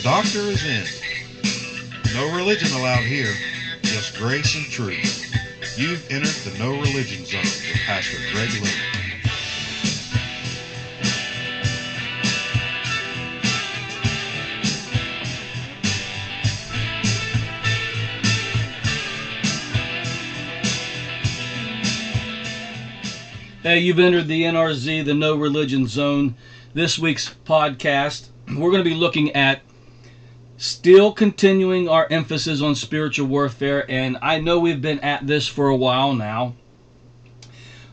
doctor is in. No religion allowed here, just grace and truth. You've entered the No Religion Zone with Pastor Greg Lynn. Hey, you've entered the NRZ, the No Religion Zone. This week's podcast, we're going to be looking at still continuing our emphasis on spiritual warfare, and I know we've been at this for a while now,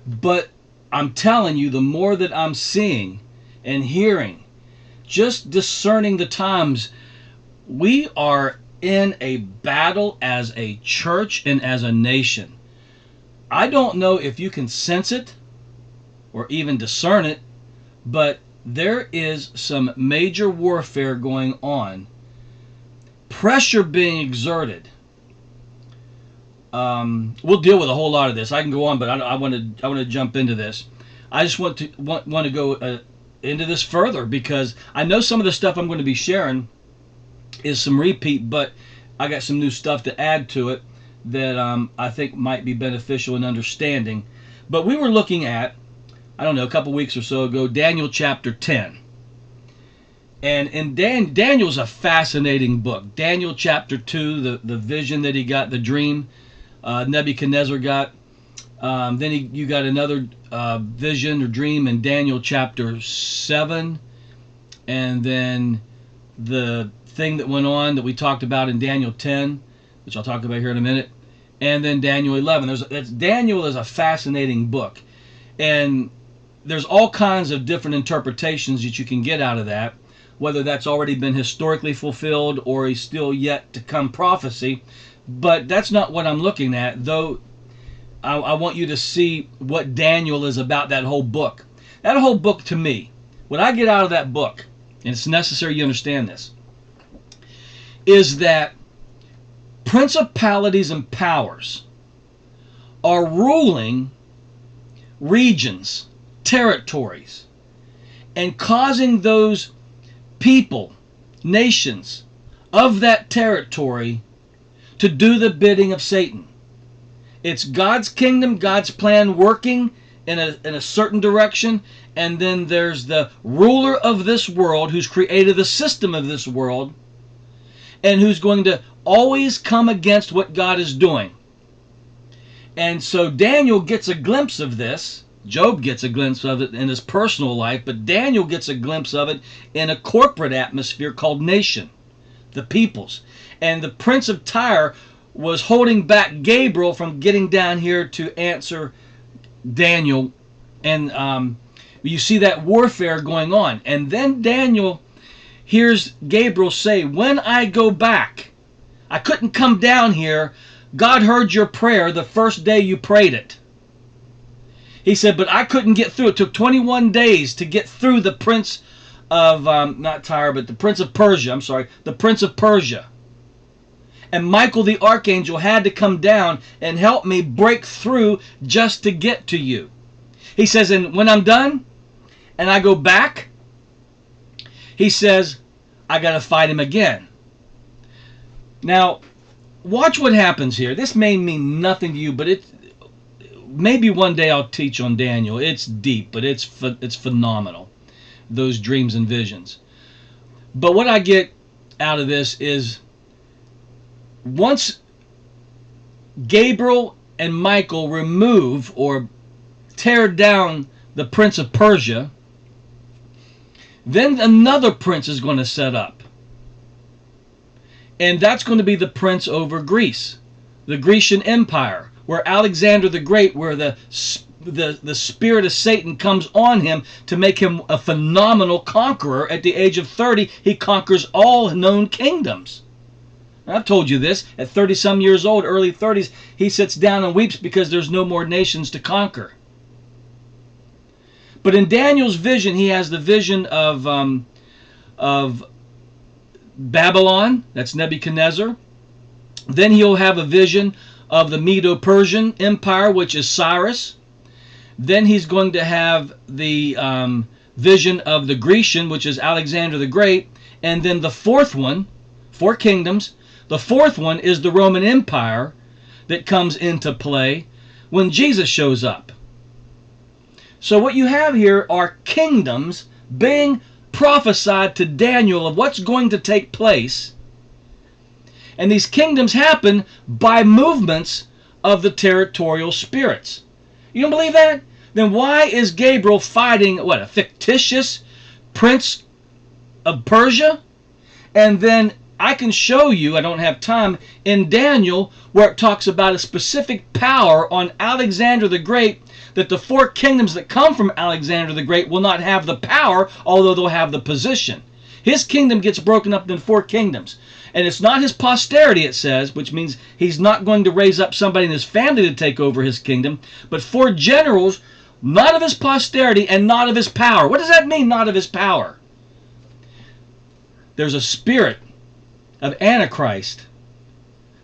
but I'm telling you, the more that I'm seeing and hearing, just discerning the times, we are in a battle as a church and as a nation. I don't know if you can sense it or even discern it, but there is some major warfare going on. Pressure being exerted. We'll deal with a whole lot of this. I can go on, but I want to jump into this. I just want to go into this further because I know some of the stuff I'm going to be sharing is some repeat, but I got some new stuff to add to it that I think might be beneficial in understanding. But we were looking at, I don't know, a couple weeks or so ago, Daniel chapter 10. And in Daniel's a fascinating book. Daniel chapter 2, the vision that he got, the dream Nebuchadnezzar got. Then you got another vision or dream in Daniel chapter 7. And then the thing that went on that we talked about in Daniel 10, which I'll talk about here in a minute. And then Daniel 11. Daniel is a fascinating book. And there's all kinds of different interpretations that you can get out of that, whether that's already been historically fulfilled or is still yet to come prophecy. But that's not what I'm looking at, though I want you to see what Daniel is about, that whole book. That whole book, to me, what I get out of that book, and it's necessary you understand this, is that principalities and powers are ruling regions, territories, and causing those people, nations of that territory to do the bidding of Satan. It's God's kingdom, God's plan working in a certain direction, and then there's the ruler of this world who's created the system of this world and who's going to always come against what God is doing. And so Daniel gets a glimpse of this. Job gets a glimpse of it in his personal life, but Daniel gets a glimpse of it in a corporate atmosphere called nation, the peoples. And the prince of Tyre was holding back Gabriel from getting down here to answer Daniel. And you see that warfare going on. And then Daniel hears Gabriel say, when I go back, I couldn't come down here. God heard your prayer the first day you prayed it. He said, but I couldn't get through. It took 21 days to get through the prince of, not Tyre, but the prince of Persia. I'm sorry, the prince of Persia. And Michael the archangel had to come down and help me break through just to get to you. He says, and when I'm done and I go back, he says, I got to fight him again. Now, watch what happens here. This may mean nothing to you, but maybe one day I'll teach on Daniel. It's deep, but it's phenomenal, those dreams and visions. But what I get out of this is once Gabriel and Michael remove or tear down the prince of Persia, then another prince is going to set up. And that's going to be the prince over Greece, the Grecian Empire, where Alexander the Great, where the spirit of Satan comes on him to make him a phenomenal conqueror. At the age of 30, he conquers all known kingdoms. I've told you this. At 30-some years old, early 30s, he sits down and weeps because there's no more nations to conquer. But in Daniel's vision, he has the vision of Babylon, that's Nebuchadnezzar. Then he'll have a vision of the Medo-Persian Empire, which is Cyrus. Then he's going to have the vision of the Grecian, which is Alexander the Great. And then the fourth one, 4 kingdoms, the fourth one is the Roman Empire that comes into play when Jesus shows up. So what you have here are kingdoms being prophesied to Daniel of what's going to take place. And these kingdoms happen by movements of the territorial spirits. You don't believe that? Then why is Gabriel fighting, what, a fictitious prince of Persia? And then I can show you, I don't have time, in Daniel where it talks about a specific power on Alexander the Great, that the 4 kingdoms that come from Alexander the Great will not have the power, although they'll have the position. His kingdom gets broken up into 4 kingdoms. And it's not his posterity, it says, which means he's not going to raise up somebody in his family to take over his kingdom, but 4 generals, not of his posterity and not of his power. What does that mean, not of his power? There's a spirit of Antichrist,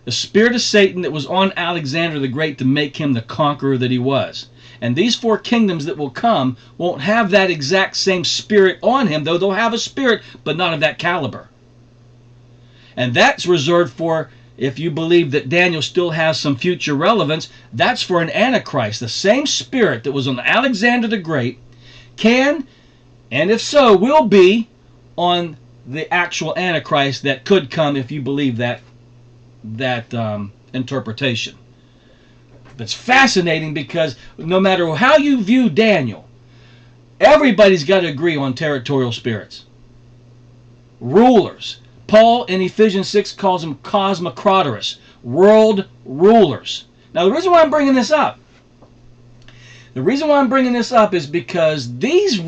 the spirit of Satan that was on Alexander the Great to make him the conqueror that he was. And these 4 kingdoms that will come won't have that exact same spirit on him, though they'll have a spirit, but not of that caliber. And that's reserved for, if you believe that Daniel still has some future relevance, that's for an Antichrist. The same spirit that was on Alexander the Great can, and if so, will be on the actual Antichrist that could come if you believe that interpretation. It's fascinating because no matter how you view Daniel, everybody's got to agree on territorial spirits. Rulers. Paul in Ephesians 6 calls them cosmocratorus, world rulers. Now the reason why I'm bringing this up, is because these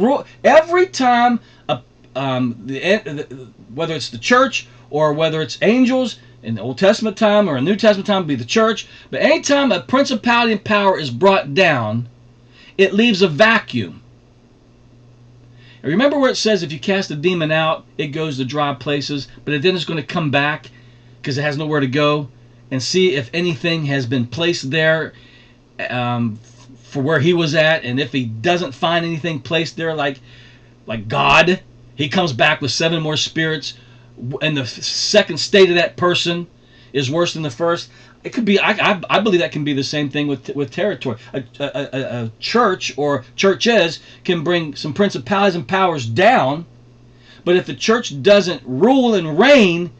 every time, whether it's the church or whether it's angels, in the Old Testament time or in the New Testament time, would be the church. But anytime a principality and power is brought down, it leaves a vacuum. And remember where it says if you cast a demon out, it goes to dry places, but then it's going to come back because it has nowhere to go, and see if anything has been placed there for where he was at. And if he doesn't find anything placed there like God, he comes back with 7 more spirits, and the second state of that person is worse than the first. It could be, I believe that can be the same thing with territory. A church or churches can bring some principalities and powers down, but if the church doesn't rule and reign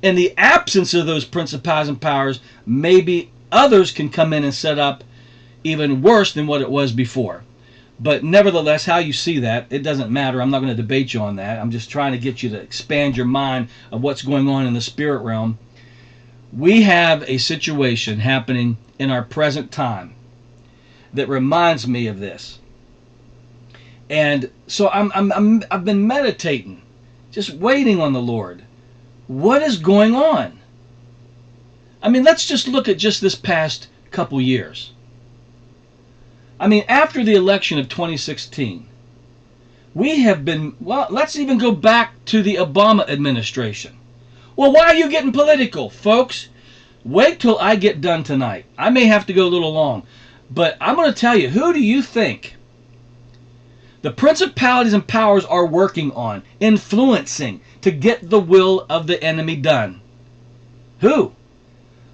in the absence of those principalities and powers, maybe others can come in and set up even worse than what it was before. But nevertheless, how you see that, it doesn't matter. I'm not going to debate you on that. I'm just trying to get you to expand your mind of what's going on in the spirit realm. We have a situation happening in our present time that reminds me of this. And so I've been meditating, just waiting on the Lord. What is going on? I mean, let's just look at just this past couple years. I mean, after the election of 2016, we have been, well, let's even go back to the Obama administration. Well, why are you getting political, folks? Wait till I get done tonight. I may have to go a little long, but I'm going to tell you, who do you think the principalities and powers are working on, influencing to get the will of the enemy done? Who?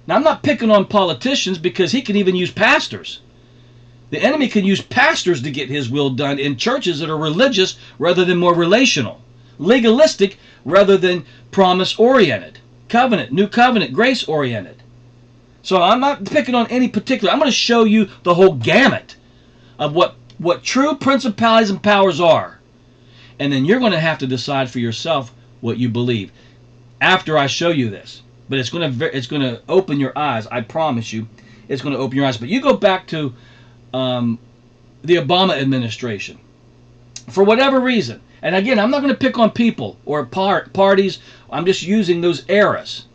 Now, I'm not picking on politicians because he can even use pastors. The enemy can use pastors to get his will done in churches that are religious rather than more relational, legalistic rather than promise-oriented, covenant, new covenant, grace-oriented. So I'm not picking on any particular. I'm going to show you the whole gamut of what true principalities and powers are. And then you're going to have to decide for yourself what you believe after I show you this. But it's going to open your eyes. I promise you, it's going to open your eyes. But you go back to the Obama administration, for whatever reason. And again, I'm not going to pick on people or parties. I'm just using those eras.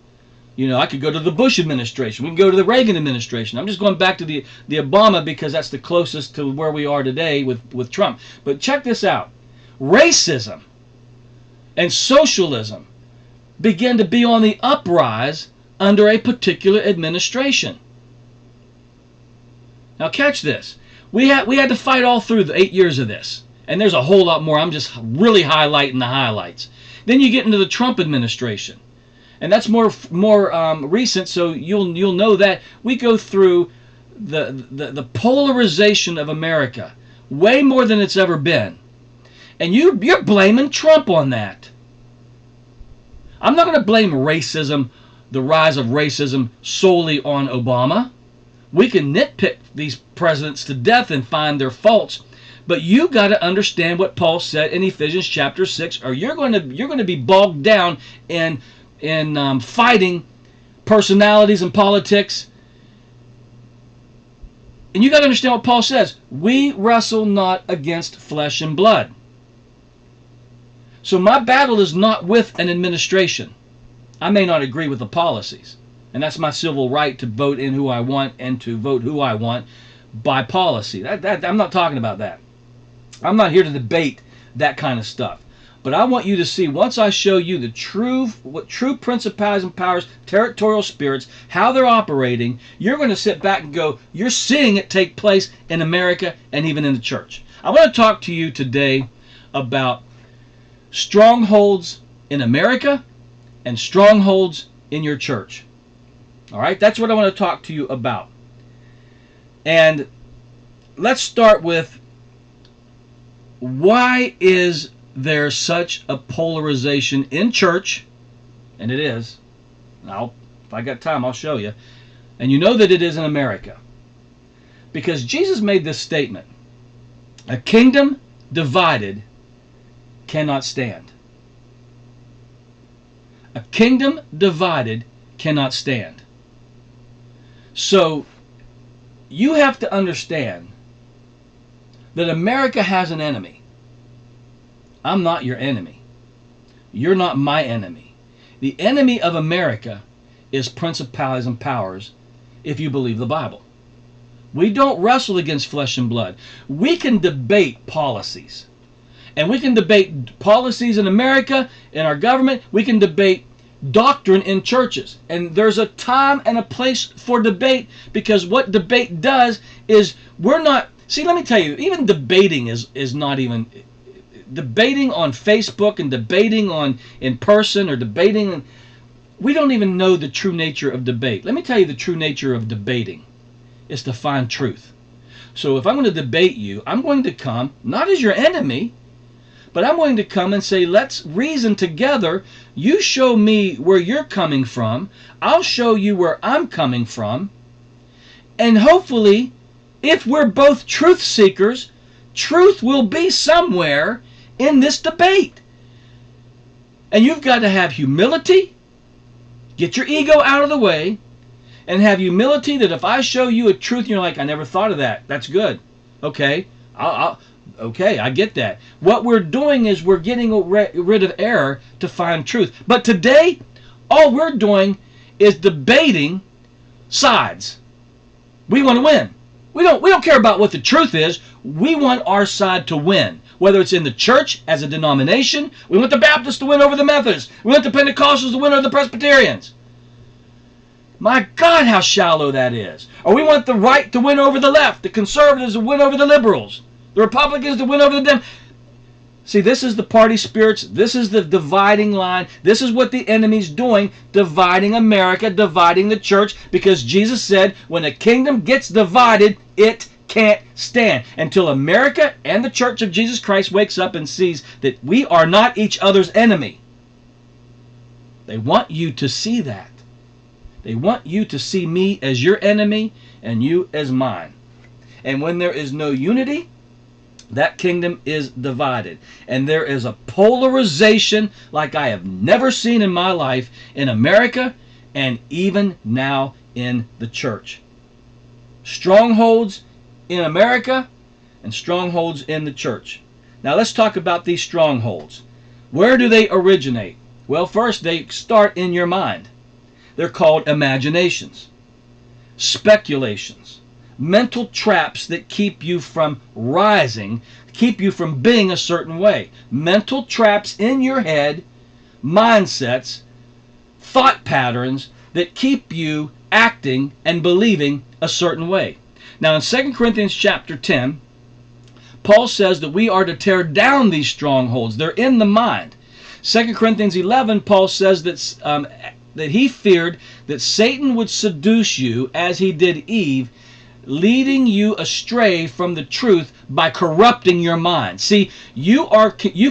You know, I could go to the Bush administration. We can go to the Reagan administration. I'm just going back to the Obama because that's the closest to where we are today with Trump. But check this out. Racism and socialism began to be on the uprise under a particular administration. Now catch this. We had to fight all through the 8 years of this. And there's a whole lot more. I'm just really highlighting the highlights. Then you get into the Trump administration, and that's more recent. So you'll know that we go through the polarization of America way more than it's ever been, and you're blaming Trump on that. I'm not going to blame racism, the rise of racism, solely on Obama. We can nitpick these presidents to death and find their faults, but you got to understand what Paul said in Ephesians chapter 6, or you're going to be bogged down in fighting personalities and politics. And you got to understand what Paul says. We wrestle not against flesh and blood. So my battle is not with an administration. I may not agree with the policies, and that's my civil right to vote in who I want and to vote who I want by policy. I'm not talking about that. I'm not here to debate that kind of stuff. But I want you to see, once I show you the true principalities and powers, territorial spirits, how they're operating, you're going to sit back and go, you're seeing it take place in America and even in the church. I want to talk to you today about strongholds in America and strongholds in your church. All right, that's what I want to talk to you about. And let's start with, why is there such a polarization in church? And it is. Now, if I got time, I'll show you. And you know that it is in America. Because Jesus made this statement: a kingdom divided cannot stand. A kingdom divided cannot stand. So, you have to understand that America has an enemy. I'm not your enemy. You're not my enemy. The enemy of America is principalities and powers, if you believe the Bible. We don't wrestle against flesh and blood. We can debate policies. And we can debate policies in America, in our government. We can debate doctrine in churches. And there's a time and a place for debate, because what debate does is we're not... See, let me tell you, even debating is not even... Debating on Facebook and debating in person or debating... We don't even know the true nature of debate. Let me tell you the true nature of debating. Is to find truth. So if I'm going to debate you, I'm going to come, not as your enemy, but I'm going to come and say, let's reason together. You show me where you're coming from. I'll show you where I'm coming from. And hopefully, if we're both truth seekers, truth will be somewhere in this debate. And you've got to have humility. Get your ego out of the way. And have humility that if I show you a truth and you're like, I never thought of that. That's good. Okay. Okay, I get that. What we're doing is we're getting rid of error to find truth. But today, all we're doing is debating sides. We want to win. We don't care about what the truth is. We want our side to win. Whether it's in the church as a denomination, we want the Baptists to win over the Methodists. We want the Pentecostals to win over the Presbyterians. My God, how shallow that is. Or we want the right to win over the left, the conservatives to win over the liberals, the Republicans to win over the Democrats. See, this is the party spirits. This is the dividing line. This is what the enemy's doing, dividing America, dividing the church, because Jesus said, when a kingdom gets divided, it can't stand. Until America and the Church of Jesus Christ wakes up and sees that we are not each other's enemy. They want you to see that. They want you to see me as your enemy and you as mine. And when there is no unity, that kingdom is divided. And there is a polarization like I have never seen in my life in America and even now in the church. Strongholds in America and strongholds in the church. Now let's talk about these strongholds. Where do they originate? Well, first they start in your mind. They're called imaginations, speculations, mental traps that keep you from rising, keep you from being a certain way. Mental traps in your head, mindsets, thought patterns that keep you acting and believing a certain way. Now in 2 Corinthians chapter 10, Paul says that we are to tear down these strongholds. They're in the mind. 2 Corinthians 11, Paul says that he feared that Satan would seduce you as he did Eve, leading you astray from the truth by corrupting your mind. See, you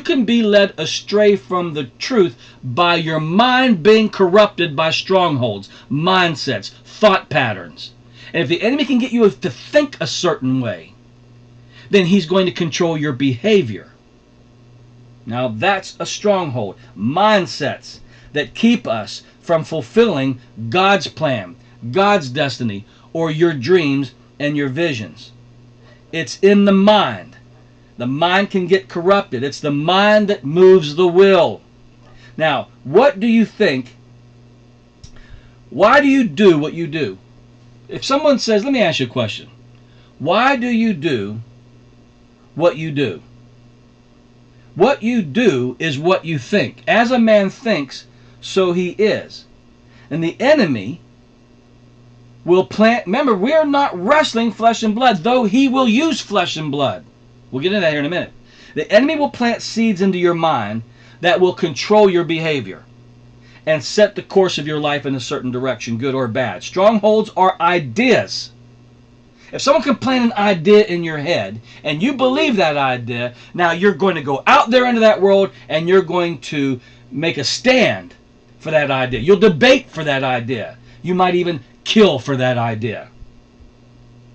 can be led astray from the truth by your mind being corrupted by strongholds, mindsets, thought patterns. And if the enemy can get you to think a certain way, then he's going to control your behavior. Now that's a stronghold. Mindsets that keep us from fulfilling God's plan, God's destiny, or your dreams and your visions. It's in the mind. The mind can get corrupted. It's the mind that moves the will. Now, what do you think? Why do you do what you do? If someone says, let me ask you a question. Why do you do what you do? What you do is what you think. As a man thinks, so he is. And the enemy will plant. Remember, we are not wrestling flesh and blood, though he will use flesh and blood. We'll get into that here in a minute. The enemy will plant seeds into your mind that will control your behavior and set the course of your life in a certain direction, good or bad. Strongholds are ideas. If someone can plant an idea in your head and you believe that idea, now you're going to go out there into that world and you're going to make a stand for that idea. You'll debate for that idea. You might even kill for that idea.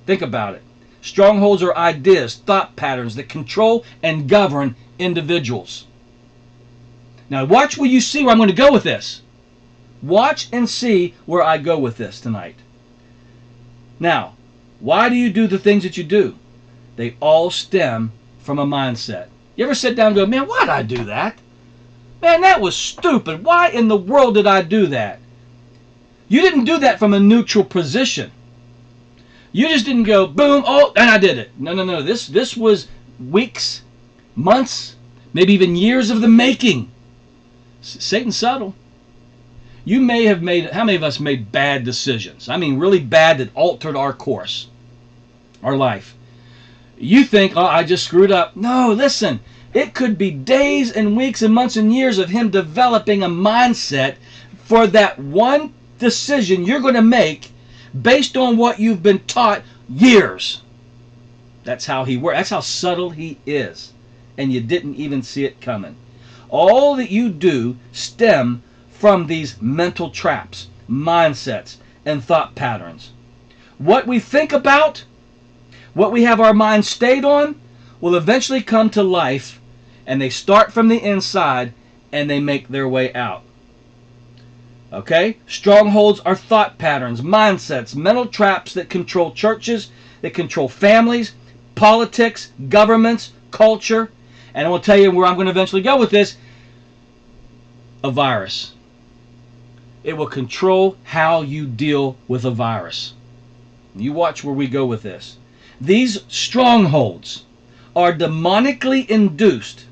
Think about it. Strongholds are ideas, thought patterns that control and govern individuals. Now watch where you see where I'm going to go with this. Watch and see where I go with this tonight. Now, why do you do the things that you do? They all stem from a mindset. You ever sit down and go, man, why did I do that? Man, that was stupid. Why in the world did I do that? You didn't do that from a neutral position. You just didn't go, boom, oh, and I did it. No. This was weeks, months, maybe even years of the making. Satan's subtle. You may have made, how many of us made bad decisions? I mean, really bad that altered our course, our life. You think, oh, I just screwed up. No, listen. It could be days and weeks and months and years of him developing a mindset for that one decision you're going to make based on what you've been taught years. That's how he works. That's how subtle he is. And you didn't even see it coming. All that you do stem from these mental traps, mindsets, and thought patterns. What we think about, what we have our mind stayed on, will eventually come to life, and they start from the inside and they make their way out. Okay? Strongholds are thought patterns, mindsets, mental traps that control churches, that control families, politics, governments, culture. And I will tell you where I'm going to eventually go with this. A virus. It will control how you deal with a virus. You watch where we go with this. These strongholds are demonically induced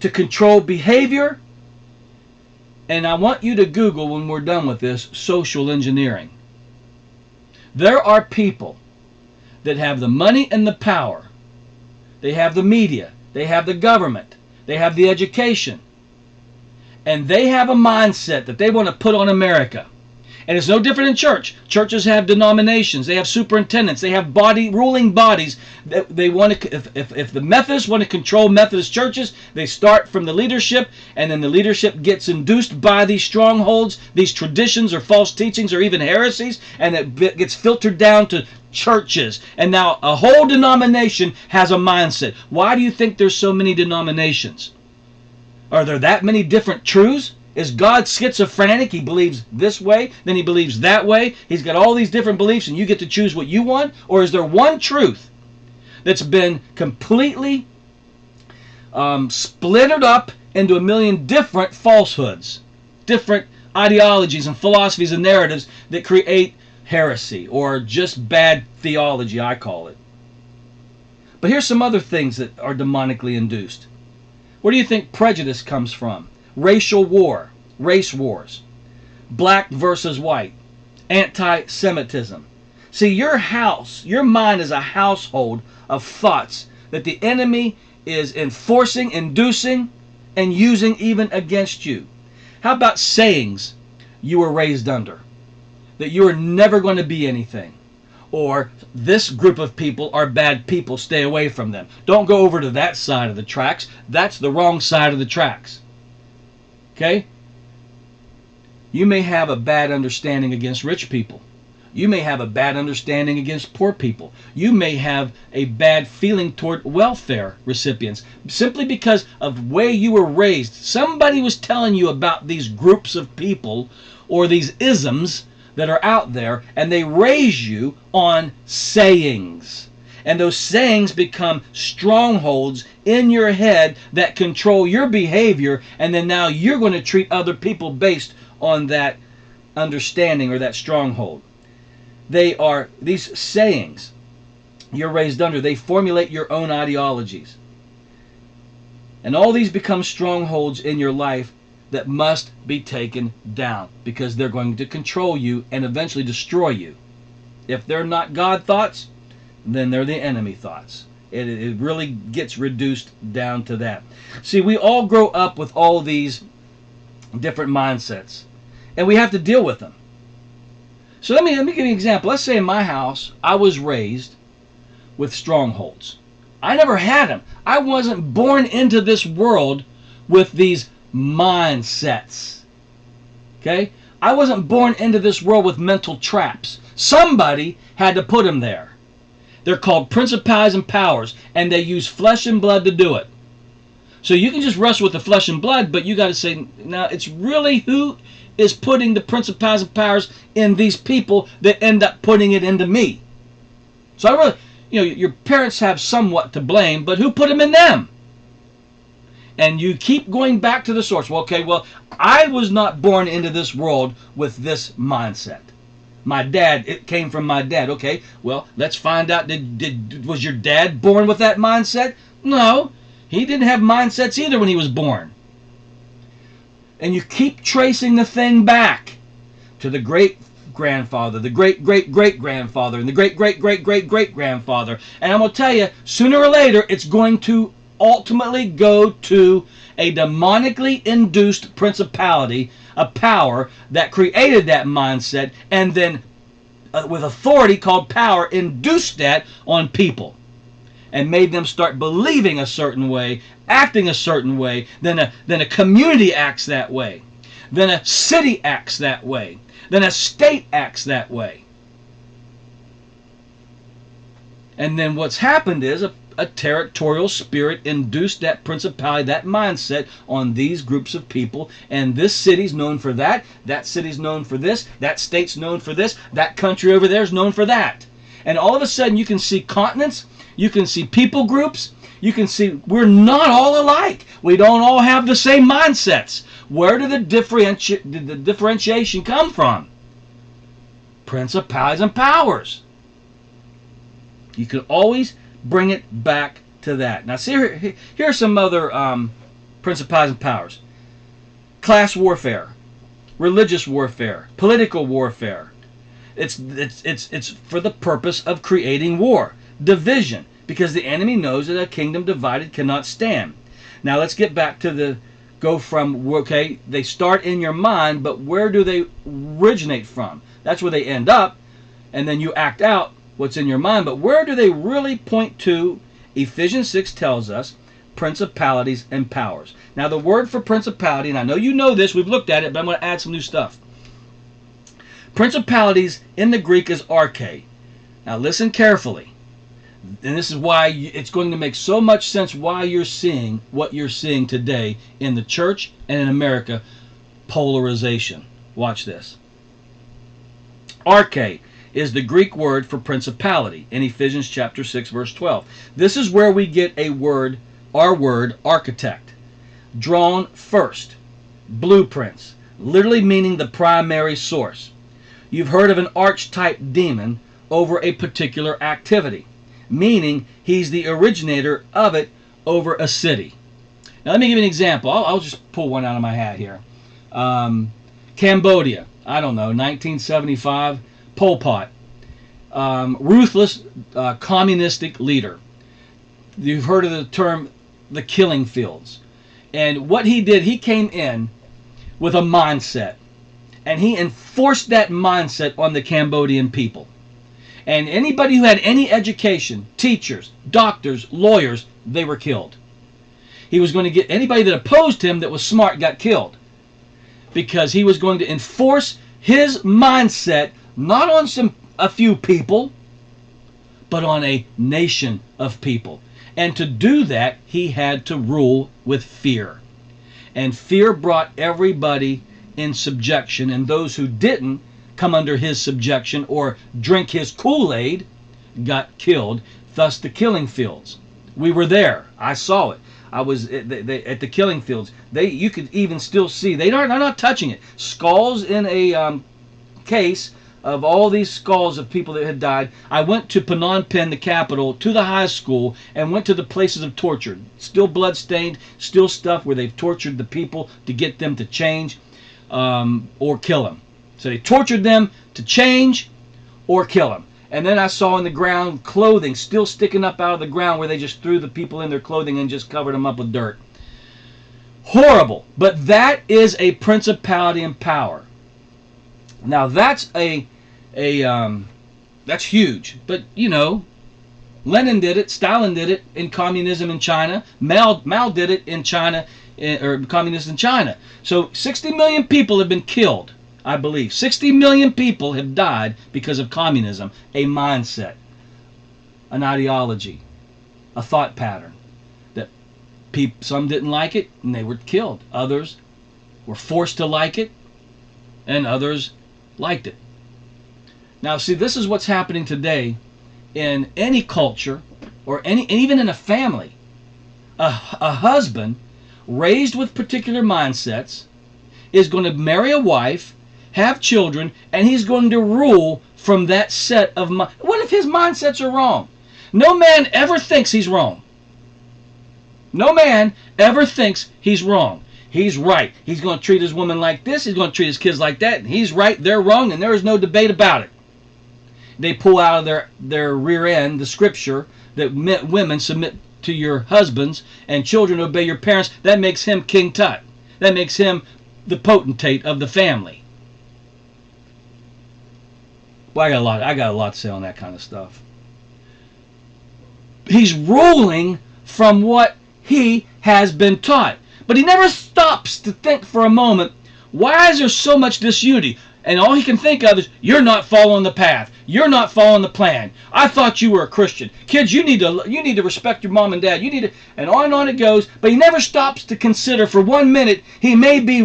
to control behavior. And I want you to Google, when we're done with this, social engineering. There are people that have the money and the power. They have the media. They have the government. They have the education. And they have a mindset that they want to put on America. And it's no different in church. Churches have denominations. They have superintendents. They have ruling bodies. They want to. If the Methodists want to control Methodist churches, they start from the leadership, and then the leadership gets induced by these strongholds, these traditions or false teachings or even heresies, and it gets filtered down to churches. And now a whole denomination has a mindset. Why do you think there's so many denominations? Are there that many different truths? Is God schizophrenic? He believes this way, then he believes that way. He's got all these different beliefs and you get to choose what you want? Or is there one truth that's been completely splintered up into a million different falsehoods, different ideologies and philosophies and narratives that create heresy or just bad theology, I call it. But here's some other things that are demonically induced. Where do you think prejudice comes from? Racial war, race wars, black versus white, anti-Semitism, See, your house, your mind is a household of thoughts that the enemy is enforcing, inducing, and using even against you. How about sayings you were raised under? That you are never going to be anything. Or this group of people are bad people, stay away from them. Don't go over to that side of the tracks. That's the wrong side of the tracks. Okay? You may have a bad understanding against rich people. You may have a bad understanding against poor people. You may have a bad feeling toward welfare recipients simply because of the way you were raised. Somebody was telling you about these groups of people or these isms that are out there, and they raise you on sayings. And those sayings become strongholds in your head that control your behavior, and then now you're going to treat other people based on that understanding or that stronghold. They are these sayings you're raised under. They formulate your own ideologies. And all these become strongholds in your life that must be taken down because they're going to control you and eventually destroy you. If they're not God thoughts, then they're the enemy thoughts. It really gets reduced down to that. See, we all grow up with all these different mindsets, and we have to deal with them. So let me give you an example. Let's say in my house, I was raised with strongholds. I never had them. I wasn't born into this world with these mindsets. Okay? I wasn't born into this world with mental traps. Somebody had to put them there. They're called principalities and powers, and they use flesh and blood to do it. So you can just wrestle with the flesh and blood, but you got to say, now it's really who is putting the principalities and powers in these people that end up putting it into me. So I really, your parents have somewhat to blame, but who put them in them? And you keep going back to the source. Well, okay, I was not born into this world with this mindset. My dad, it came from my dad. Okay, well, let's find out, was your dad born with that mindset? No, he didn't have mindsets either when he was born. And you keep tracing the thing back to the great-grandfather, the great-great-great-grandfather, and the great-great-great-great-great-grandfather. And I'm going to tell you, sooner or later, it's going to ultimately go to a demonically induced principality, a power that created that mindset, and then with authority called power, induced that on people and made them start believing a certain way, acting a certain way. Then a community acts that way. Then a city acts that way. Then a state acts that way. And then what's happened is a territorial spirit induced that principality, that mindset on these groups of people. And this city's known for that. That city's known for this. That state's known for this. That country over there is known for that. And all of a sudden you can see continents. You can see people groups. You can see we're not all alike. We don't all have the same mindsets. Where did the differentiation come from? Principalities and powers. You can always bring it back to that. Now, see, here are some other principalities and powers. Class warfare, religious warfare, political warfare. It's for the purpose of creating war, division, because the enemy knows that a kingdom divided cannot stand. Now, let's get back to they start in your mind, but where do they originate from? That's where they end up, and then you act out what's in your mind. But where do they really point to? Ephesians 6 tells us principalities and powers. Now, the word for principality, and I know you know this, we've looked at it, but I'm going to add some new stuff. Principalities in the Greek is arche. Now, listen carefully. And this is why it's going to make so much sense why you're seeing what you're seeing today in the church and in America, polarization. Watch this. Arche is the Greek word for principality in Ephesians chapter 6, verse 12. This is where we get our word architect, drawn first, blueprints, literally meaning the primary source. You've heard of an archetype demon over a particular activity, meaning he's the originator of it over a city. Now let me give you an example. I'll just pull one out of my hat here. Cambodia, I don't know, 1975, Pol Pot. ruthless communistic leader. You've heard of the term the killing fields. And what he did, he came in with a mindset. And he enforced that mindset on the Cambodian people. And anybody who had any education, teachers, doctors, lawyers, they were killed. He was going to get anybody that opposed him that was smart got killed. Because he was going to enforce his mindset not on a few people, but on a nation of people. And to do that, he had to rule with fear. And fear brought everybody in subjection, and those who didn't come under his subjection or drink his koolaid got killed. Thus the killing fields. We were there. I saw it. I was at the killing fields. You could even still see. They're not touching it. Skulls in a case of all these skulls of people that had died. I went to Phnom Penh, the capital, to the high school, and went to the places of torture. Still blood-stained, still stuff where they've tortured the people to get them to change or kill them. So they tortured them to change or kill them. And then I saw in the ground clothing still sticking up out of the ground where they just threw the people in their clothing and just covered them up with dirt. Horrible. But that is a principality and power. Now that's that's huge. But you know, Lenin did it, Stalin did it in communism in China, Mao did it in China, or communism in China. So 60 million people have been killed, I believe. 60 million people have died because of communism, a mindset, an ideology, a thought pattern that some didn't like it and they were killed. Others were forced to like it, and others liked it. Now, see, this is what's happening today in any culture, or even in a family. A husband raised with particular mindsets is going to marry a wife, have children, and he's going to rule from that set of mind. What if his mindsets are wrong? No man ever thinks he's wrong. No man ever thinks he's wrong. He's right. He's going to treat his woman like this. He's going to treat his kids like that. He's right. They're wrong, and there is no debate about it. They pull out of their rear end the scripture that women submit to your husbands and children obey your parents. That makes him King Tut. That makes him the potentate of the family. Well, I got a lot to say on that kind of stuff. He's ruling from what he has been taught. But he never stops to think for a moment, why is there so much disunity? And all he can think of is, you're not following the path. You're not following the plan. I thought you were a Christian. Kids, you need to respect your mom and dad. You need to, and on it goes. But he never stops to consider for 1 minute he may be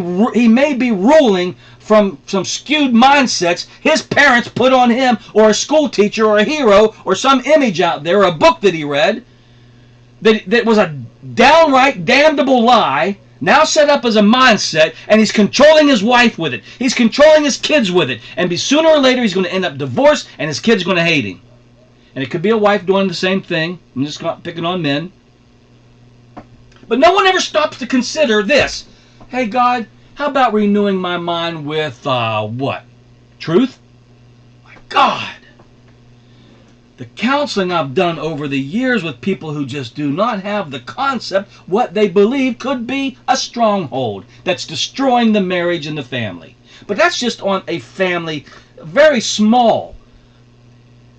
ruling from some skewed mindsets his parents put on him, or a school teacher, or a hero, or some image out there, or a book that he read that was a downright damnable lie, now set up as a mindset, and he's controlling his wife with it. He's controlling his kids with it. And sooner or later, he's going to end up divorced, and his kid's going to hate him. And it could be a wife doing the same thing. I'm just picking on men. But no one ever stops to consider this. Hey, God, how about renewing my mind with, what? Truth? My God. The counseling I've done over the years with people who just do not have the concept what they believe could be a stronghold that's destroying the marriage and the family. But that's just on a family very small.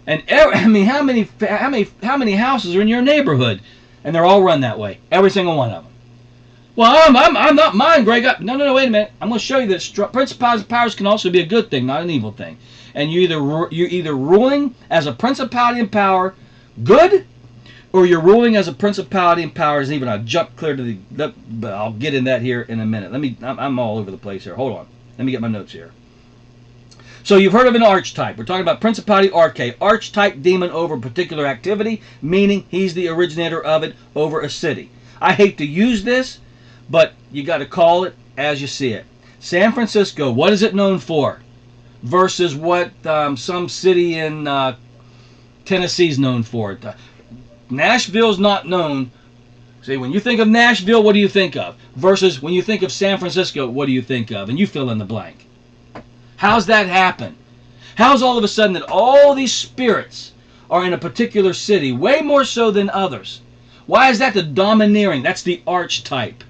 And I mean, how many houses are in your neighborhood? And they're all run that way, every single one of them. Well, I'm not mine, Greg. No, wait a minute. I'm going to show you that principalities and powers can also be a good thing, not an evil thing. And you're either ruling as a principality and power good, or you're ruling as a principality and power is even. I'll jump clear to the. But I'll get in that here in a minute. I'm all over the place here. Hold on. Let me get my notes here. So you've heard of an archetype. We're talking about principality, arche. Archetype, demon over a particular activity, meaning he's the originator of it over a city. I hate to use this, but you got to call it as you see it. San Francisco, what is it known for? Versus what some city in Tennessee is known for. Nashville's not known. See, when you think of Nashville, what do you think of? Versus when you think of San Francisco, what do you think of? And you fill in the blank. How's that happen? How's all of a sudden that all these spirits are in a particular city, way more so than others? Why is that the domineering? That's the archetype.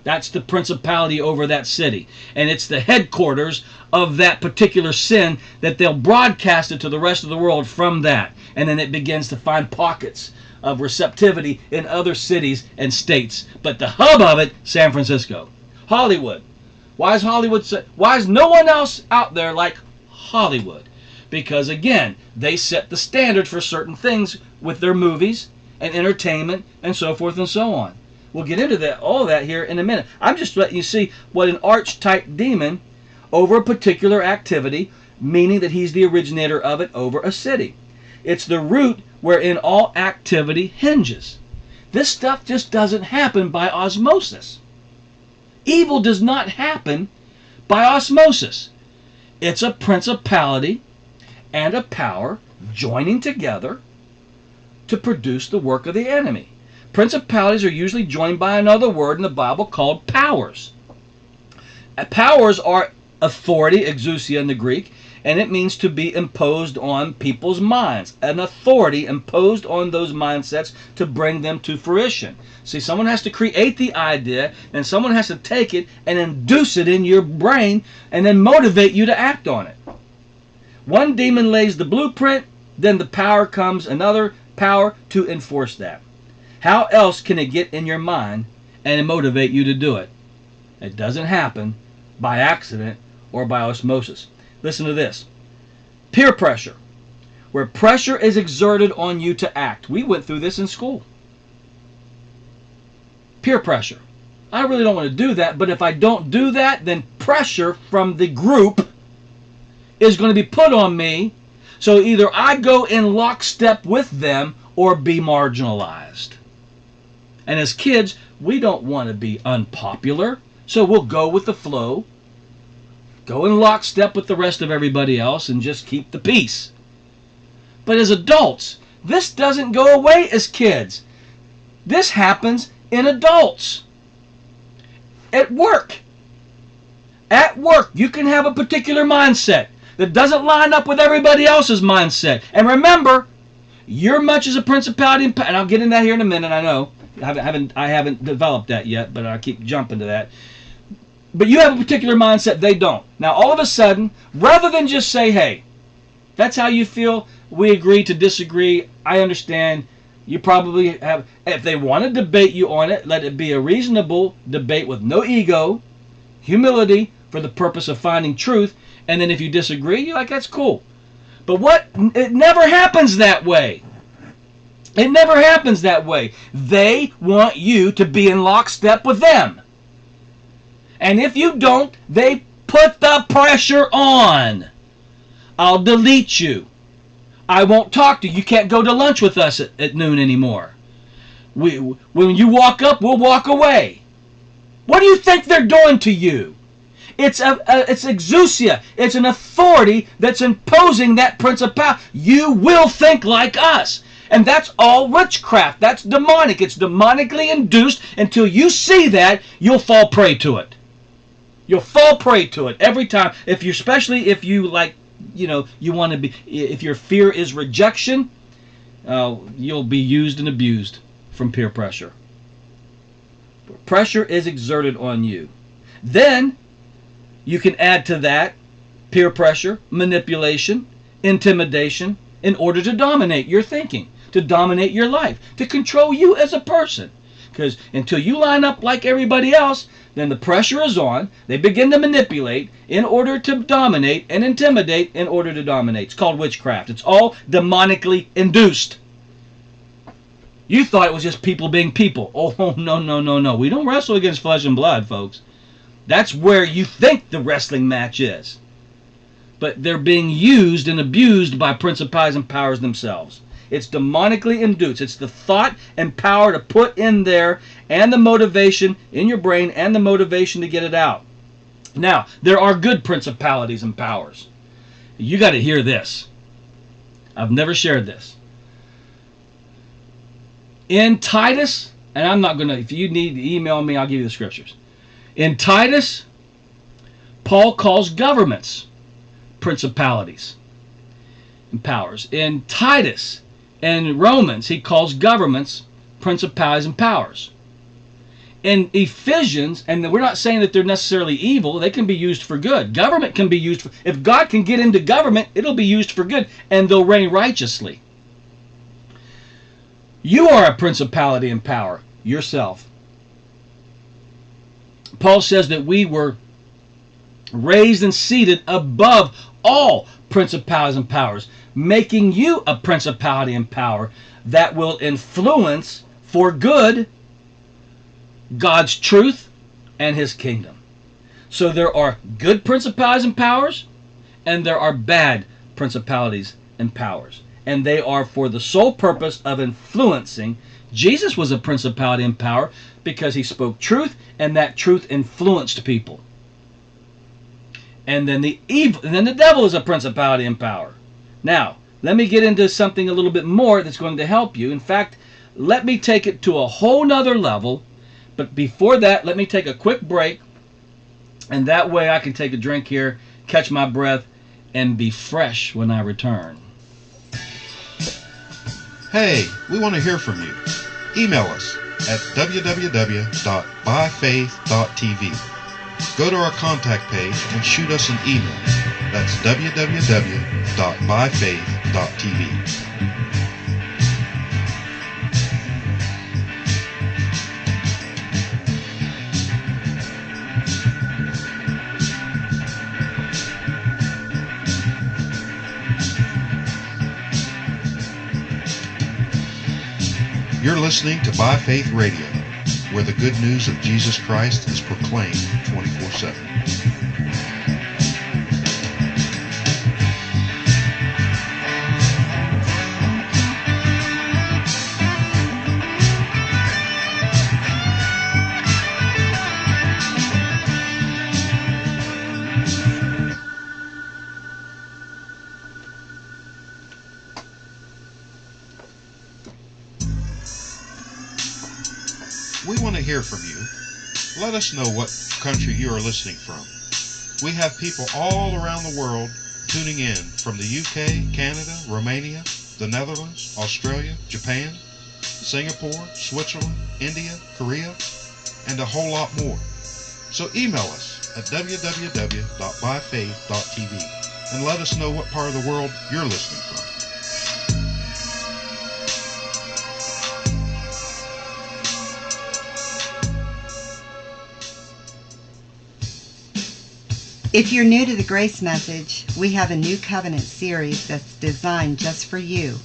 That's the principality over that city. And it's the headquarters of that particular sin that they'll broadcast it to the rest of the world from that. And then it begins to find pockets of receptivity in other cities and states. But the hub of it, San Francisco. Hollywood. Why is no one else out there like Hollywood? Because again, they set the standard for certain things with their movies and entertainment and so forth and so on. We'll get into that, all of that here in a minute. I'm just letting you see what an archetype demon over a particular activity, meaning that he's the originator of it over a city. It's the root wherein all activity hinges. This stuff just doesn't happen by osmosis. Evil does not happen by osmosis. It's a principality and a power joining together to produce the work of the enemy. Principalities are usually joined by another word in the Bible called powers. Powers are authority, exousia in the Greek, and it means to be imposed on people's minds. An authority imposed on those mindsets to bring them to fruition. See, someone has to create the idea, and someone has to take it and induce it in your brain and then motivate you to act on it. One demon lays the blueprint, then the power comes, another power to enforce that. How else can it get in your mind and motivate you to do it? It doesn't happen by accident or by osmosis. Listen to this. Peer pressure, where pressure is exerted on you to act. We went through this in school. Peer pressure. I really don't want to do that, but if I don't do that, then pressure from the group is going to be put on me. So either I go in lockstep with them or be marginalized. And as kids, we don't want to be unpopular, so we'll go with the flow, go in lockstep with the rest of everybody else, and just keep the peace. But as adults, this doesn't go away as kids. This happens in adults. At work. At work, you can have a particular mindset that doesn't line up with everybody else's mindset. And remember, you're much as a principality, and I'll get into that here in a minute, I know. I haven't developed that yet, but I keep jumping to that. But you have a particular mindset, they don't. Now, all of a sudden, rather than just say, hey, that's how you feel, we agree to disagree, I understand, you probably have, if they want to debate you on it, let it be a reasonable debate with no ego, humility for the purpose of finding truth, and then if you disagree, you're like, that's cool. But it never happens that way. It never happens that way. They want you to be in lockstep with them. And if you don't, they put the pressure on. I'll delete you. I won't talk to you. You can't go to lunch with us at noon anymore. When you walk up, we'll walk away. What do you think they're doing to you? It's exousia. It's an authority that's imposing that principality. You will think like us. And that's all witchcraft. That's demonic. It's demonically induced. Until you see that, you'll fall prey to it. You'll fall prey to it every time. Especially if you like, you want to be. If your fear is rejection, you'll be used and abused from peer pressure. Pressure is exerted on you. Then you can add to that peer pressure, manipulation, intimidation, in order to dominate your thinking, to dominate your life, to control you as a person. Because until you line up like everybody else, then the pressure is on. They begin to manipulate in order to dominate and intimidate in order to dominate. It's called witchcraft. It's all demonically induced. You thought it was just people being people. Oh, no. We don't wrestle against flesh and blood, folks. That's where you think the wrestling match is. But they're being used and abused by principalities and powers themselves. It's demonically induced. It's the thought and power to put in there and the motivation in your brain and the motivation to get it out. Now, there are good principalities and powers. You got to hear this. I've never shared this. In Titus, and I'm not going to, if you need to email me, I'll give you the scriptures. In Titus, Paul calls governments principalities. and powers. In Titus and Romans, he calls governments principalities and powers. In Ephesians, and we're not saying that they're necessarily evil, they can be used for good. Government can be used for, if God can get into government, it'll be used for good, and they'll reign righteously. You are a principality and power yourself. Paul says that we were raised and seated above all principalities and powers, making you a principality and power that will influence for good God's truth and his kingdom. So there are good principalities and powers, and there are bad principalities and powers. And they are for the sole purpose of influencing. Jesus was a principality and power because he spoke truth, and that truth influenced people. And then the devil is a principality and power. Now, let me get into something a little bit more that's going to help you. In fact, let me take it to a whole nother level. But before that, let me take a quick break. And that way I can take a drink here, catch my breath, and be fresh when I return. Hey, we want to hear from you. Email us at www.byfaith.tv. Go to our contact page and shoot us an email. That's www.byfaith.tv. You're listening to By Faith Radio, where the good news of Jesus Christ is proclaimed 24/7. We want to hear from you. Let us know what country you are listening from. We have people all around the world tuning in from the UK, Canada, Romania, the Netherlands, Australia, Japan, Singapore, Switzerland, India, Korea, and a whole lot more. So email us at www.byfaith.tv and let us know what part of the world you're listening from. If you're new to the Grace Message, we have a New Covenant series that's designed just for you.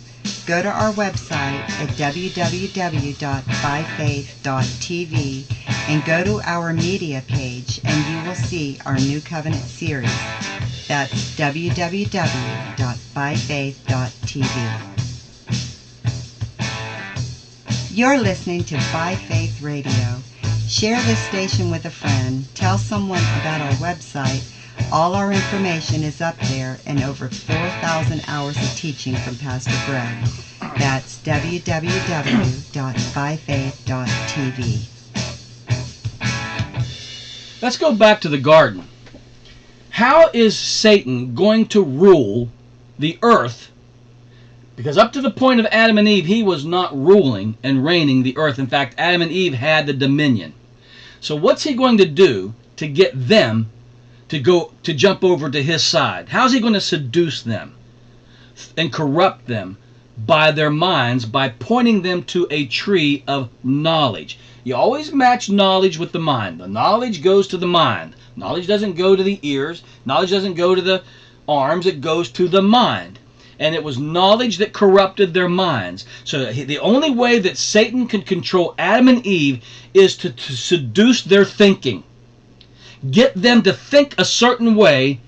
Go to our website at www.byfaith.tv and go to our media page and you will see our New Covenant series. That's www.byfaith.tv. You're listening to By Faith Radio. Share this station with a friend. Tell someone about our website. All our information is up there and over 4,000 hours of teaching from Pastor Greg. That's www.byfaith.tv. Let's go back to the garden. How is Satan going to rule the earth? Because up to the point of Adam and Eve, he was not ruling and reigning the earth. In fact, Adam and Eve had the dominion. So what's he going to do to get them to jump over to his side? How's he going to seduce them and corrupt them by their minds, by pointing them to a tree of knowledge? You always match knowledge with the mind. The knowledge goes to the mind. Knowledge doesn't go to the ears. Knowledge doesn't go to the arms. It goes to the mind. And it was knowledge that corrupted their minds. So the only way that Satan can control Adam and Eve is to seduce their thinking. Get them to think a certain way,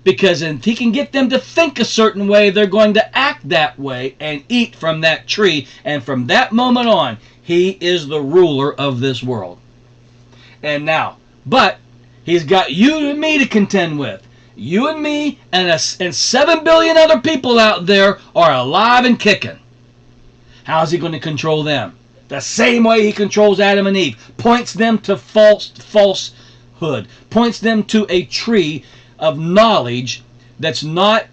because if he can get them to think a certain way, they're going to act that way and eat from that tree. And from that moment on, he is the ruler of this world. And now, but he's got you and me to contend with. You and me and 7 billion other people out there are alive and kicking. How's he going to control them? The same way he controls Adam and Eve. Points them to falsehood. Points them to a tree of knowledge that's not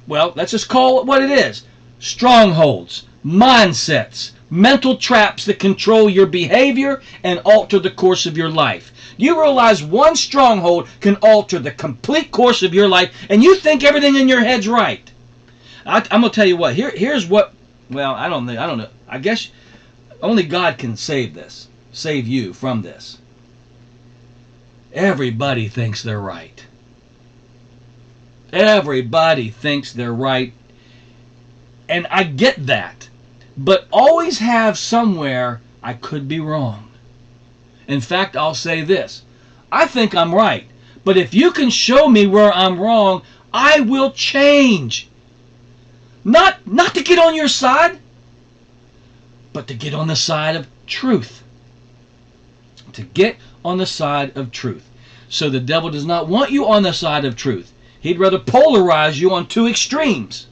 Well, let's just call it what it is. Strongholds, mindsets, mental traps that control your behavior and alter the course of your life. You realize one stronghold can alter the complete course of your life, and you think everything in your head's right. I'm going to tell you what. Here's what. Well, I don't know. I guess only God can save you from this. Everybody thinks they're right. Everybody thinks they're right. And I get that. But always have somewhere I could be wrong. In fact, I'll say this. I think I'm right. But if you can show me where I'm wrong, I will change. Not to get on your side, but to get on the side of truth. To get on the side of truth. So the devil does not want you on the side of truth. He'd rather polarize you on two extremes.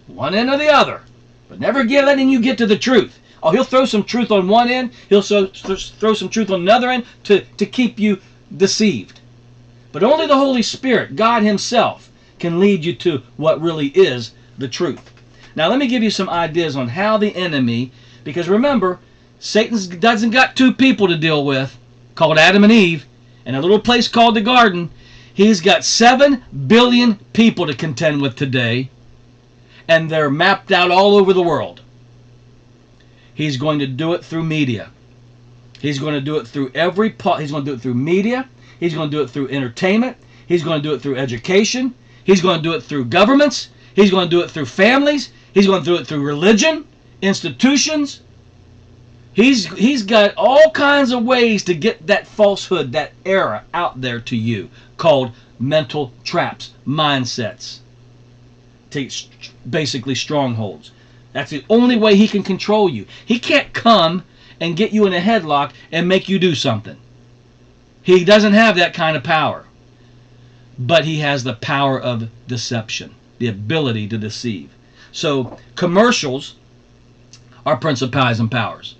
One end or the other. But never letting you get to the truth. Oh, he'll throw some truth on one end. He'll throw some truth on another end to keep you deceived. But only the Holy Spirit, God himself, can lead you to what really is the truth. Now let me give you some ideas on how the enemy, because remember, Satan doesn't got two people to deal with, called Adam and Eve, and a little place called the garden. He's got 7 billion people to contend with today, and they're mapped out all over the world. He's going to do it through media. He's going to do it through he's going to do it through media. He's going to do it through entertainment. He's going to do it through education. He's going to do it through governments. He's going to do it through families. He's going to do it through religion, institutions. He's got all kinds of ways to get that falsehood, that error out there to you, called mental traps, mindsets. Basically strongholds. That's the only way he can control you. He can't come and get you in a headlock and make you do something. He doesn't have that kind of power. But he has the power of deception, the ability to deceive. So commercials are principalities and powers.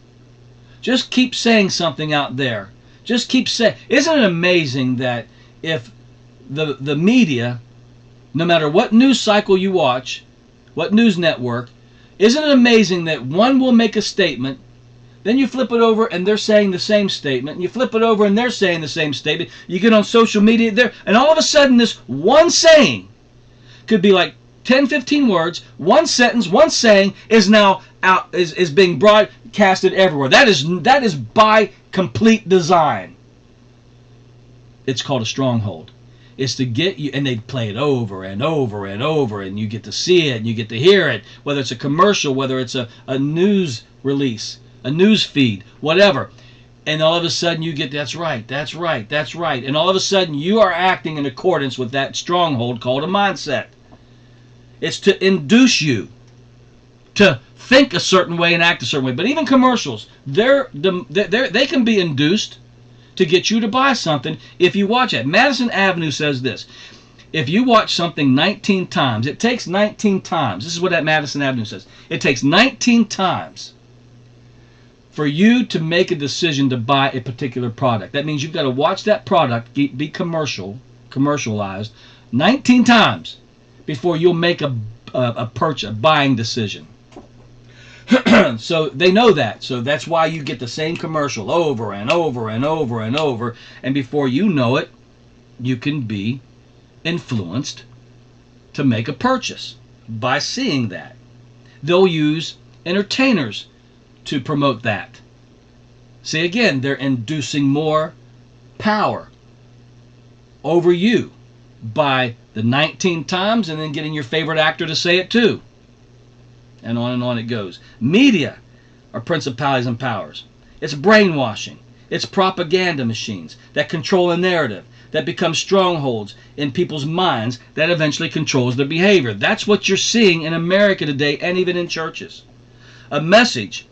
Just keep saying something out there. Just keep saying. Isn't it amazing that if the media, no matter what news cycle you watch, what news network, isn't it amazing that one will make a statement, then you flip it over and they're saying the same statement, and you flip it over and they're saying the same statement, you get on social media there, and all of a sudden this one saying could be like 10, 15 words, one sentence, one saying is now out, is being broadcasted everywhere. That is by complete design. It's called a stronghold. It's to get you, and they play it over and over and over, and you get to see it, and you get to hear it, whether it's a commercial, whether it's a news release, a news feed, whatever. And all of a sudden you get, that's right, that's right, that's right. And all of a sudden you are acting in accordance with that stronghold called a mindset. It's to induce you to think a certain way and act a certain way. But even commercials, they can be induced to get you to buy something if you watch it. Madison Avenue says this. If you watch something 19 times, it takes 19 times. This is what that Madison Avenue says. It takes 19 times for you to make a decision to buy a particular product. That means you've got to watch that product be commercialized 19 times before you'll make a buying decision. So they know that. So that's why you get the same commercial over and over and over and over. And before you know it, you can be influenced to make a purchase by seeing that. They'll use entertainers to promote that. See, again, they're inducing more power over you by the 19 times and then getting your favorite actor to say it too. And on it goes. Media are principalities and powers. It's brainwashing. It's propaganda machines that control a narrative, that become strongholds in people's minds that eventually controls their behavior. That's what you're seeing in America today and even in churches. A message.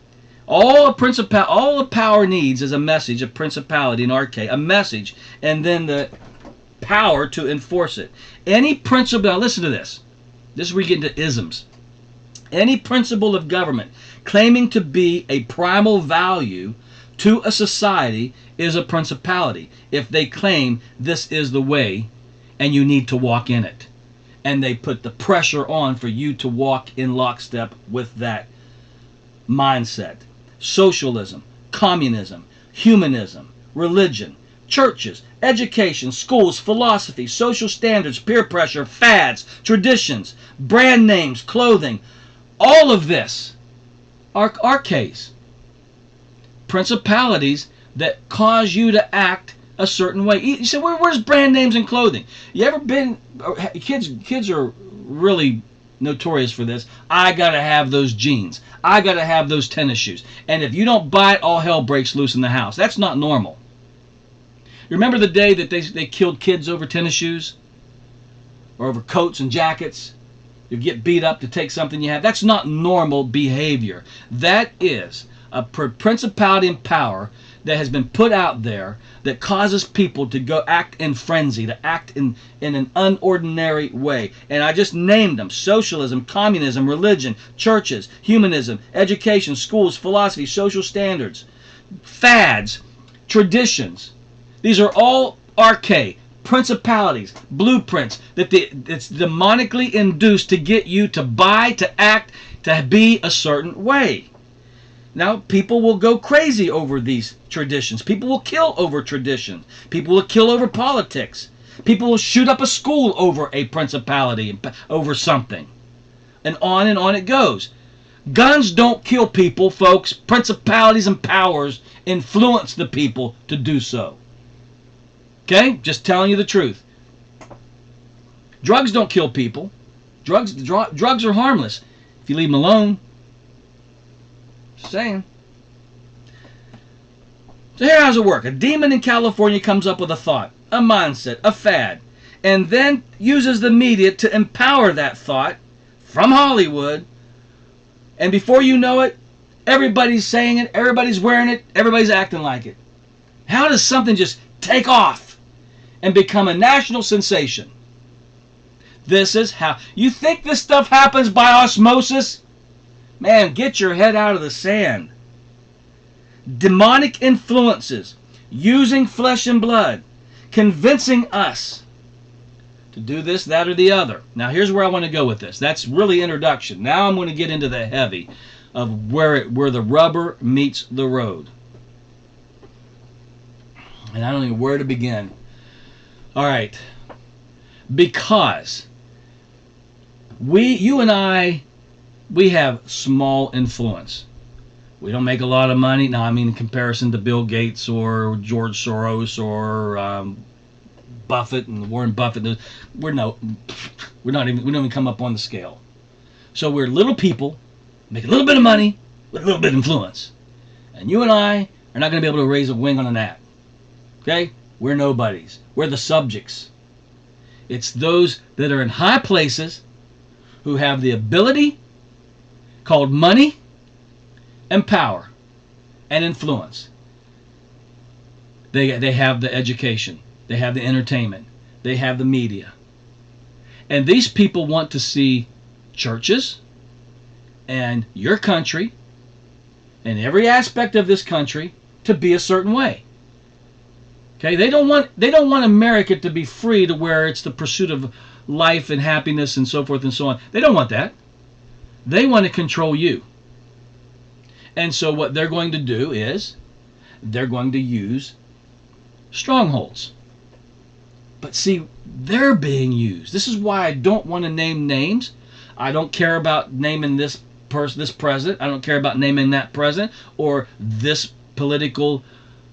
All the power needs is a message, a principality in our case, a message, and then the power to enforce it. Any principle, now listen to this. This is where you get into isms. Any principle of government claiming to be a primal value to a society is a principality if they claim this is the way and you need to walk in it. And they put the pressure on for you to walk in lockstep with that mindset. Socialism, communism, humanism, religion, churches, education, schools, philosophy, social standards, peer pressure, fads, traditions, brand names, clothing, all of this are arcades. Principalities that cause you to act a certain way. You say, where's brand names and clothing? You ever been, kids are really notorious for this. I gotta have those jeans. I gotta have those tennis shoes. And if you don't buy it, all hell breaks loose in the house. That's not normal. You remember the day that they killed kids over tennis shoes? Or over coats and jackets? You get beat up to take something you have. That's not normal behavior. That is a principality and power that has been put out there that causes people to go act in frenzy, to act in an unordinary way. And I just named them: socialism, communism, religion, churches, humanism, education, schools, philosophy, social standards, fads, traditions. These are all archaic, principalities, blueprints it's demonically induced to get you to buy, to act, to be a certain way. Now, people will go crazy over these traditions. People will kill over traditions. People will kill over politics. People will shoot up a school over a principality, over something. And on it goes. Guns don't kill people, folks. Principalities and powers influence the people to do so. Okay? Just telling you the truth. Drugs don't kill people. Drugs are harmless if you leave them alone. Saying. So here, how's it work? A demon in California comes up with a thought, a mindset, a fad, and then uses the media to empower that thought from Hollywood. And before you know it, everybody's saying it, everybody's wearing it, everybody's acting like it. How does something just take off and become a national sensation? This is how. You think this stuff happens by osmosis? Man, get your head out of the sand. Demonic influences, using flesh and blood, convincing us to do this, that, or the other. Now, here's where I want to go with this. That's really introduction. Now I'm going to get into the heavy of where the rubber meets the road. And I don't even know where to begin. All right. Because you and I, we have small influence. We don't make a lot of money. Now, I mean, in comparison to Bill Gates or George Soros or Buffett and Warren Buffett, we don't even come up on the scale. So we're little people, make a little bit of money with a little bit of influence. And you and I are not going to be able to raise a wing on a gnat. Okay? We're nobodies. We're the subjects. It's those that are in high places who have the ability, called money and power and influence. They have the education. They have the entertainment. They have the media. And these people want to see churches and your country and every aspect of this country to be a certain way. Okay? They don't want America to be free to where it's the pursuit of life and happiness and so forth and so on. They don't want that. They want to control you. And so what they're going to do is they're going to use strongholds. But see, they're being used. This is why I don't want to name names. I don't care about naming this person, this president. I don't care about naming that president or this political,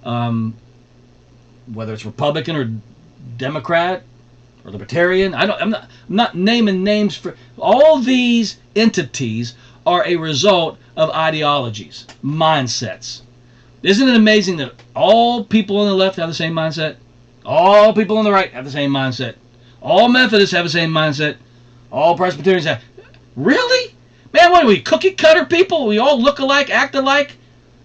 whether it's Republican or Democrat or Libertarian. I'm not naming names for all these entities. Are a result of ideologies, mindsets. Isn't it amazing that all people on the left have the same mindset? All people on the right have the same mindset. All Methodists have the same mindset. All Presbyterians have. Really? Man, what are we, cookie cutter people? We all look alike, act alike?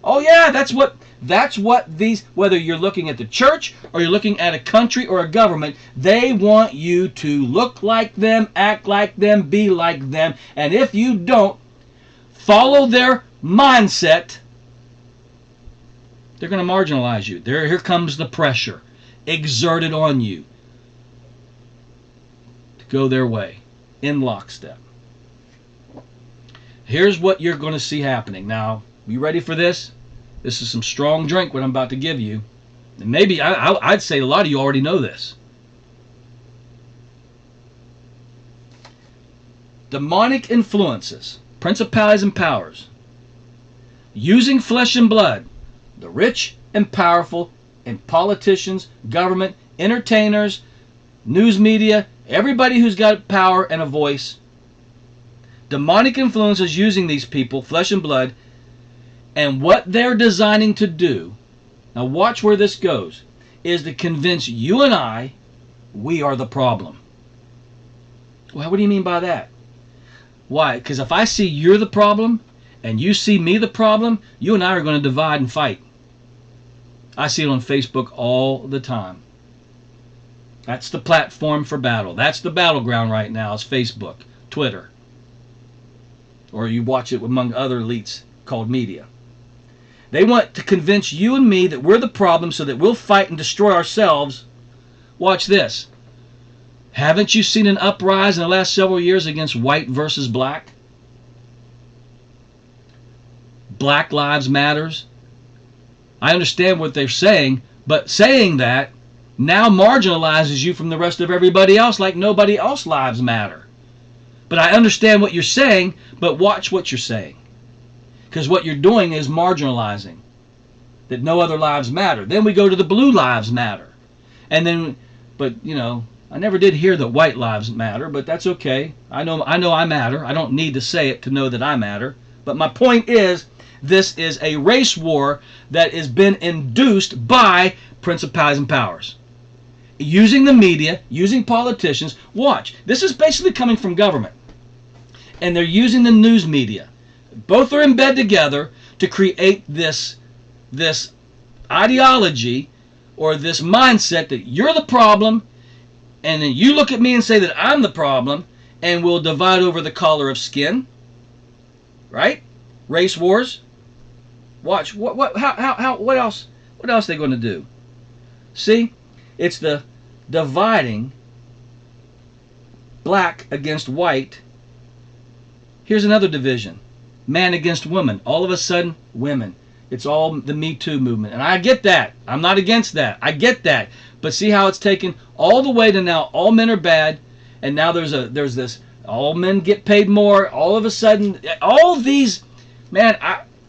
Oh yeah, that's what these, whether you're looking at the church or you're looking at a country or a government, they want you to look like them, act like them, be like them. And if you don't follow their mindset, they're going to marginalize you. Here comes the pressure exerted on you to go their way. in lockstep. Here's what you're going to see happening. Now, you ready for this? This is some strong drink what I'm about to give you. And maybe I'd say a lot of you already know this. Demonic influences, principalities and powers, using flesh and blood, the rich and powerful, and politicians, government, entertainers, news media, everybody who's got power and a voice. Demonic influences using these people, flesh and blood, and what they're designing to do, now watch where this goes, is to convince you and I we are the problem. Well, what do you mean by that? Why? Because if I see you're the problem and you see me the problem, you and I are going to divide and fight. I see it on Facebook all the time. That's the platform for battle. That's the battleground right now is Facebook, Twitter. Or you watch it among other elites called media. They want to convince you and me that we're the problem so that we'll fight and destroy ourselves. Watch this. Haven't you seen an uprising in the last several years against white versus black? Black Lives Matters. I understand what they're saying, but saying that now marginalizes you from the rest of everybody else like nobody else lives matter. But I understand what you're saying, but watch what you're saying. Because what you're doing is marginalizing. That no other lives matter. Then we go to the blue lives matter. And then, but you know, I never did hear that white lives matter, but that's okay. I know I matter. I don't need to say it to know that I matter. But my point is, this is a race war that has been induced by principalities and powers. Using the media, using politicians. Watch. This is basically coming from government. And they're using the news media. Both are in bed together to create this ideology or this mindset that you're the problem, and then you look at me and say that I'm the problem, and we'll divide over the color of skin. Right? Race wars. Watch. What else? What else are they going to do? See? It's the dividing black against white. Here's another division. Man against woman. All of a sudden, women. It's all the Me Too movement. And I get that. I'm not against that. I get that. But see how it's taken all the way to now all men are bad, and now there's this all men get paid more. All of a sudden, all these, man,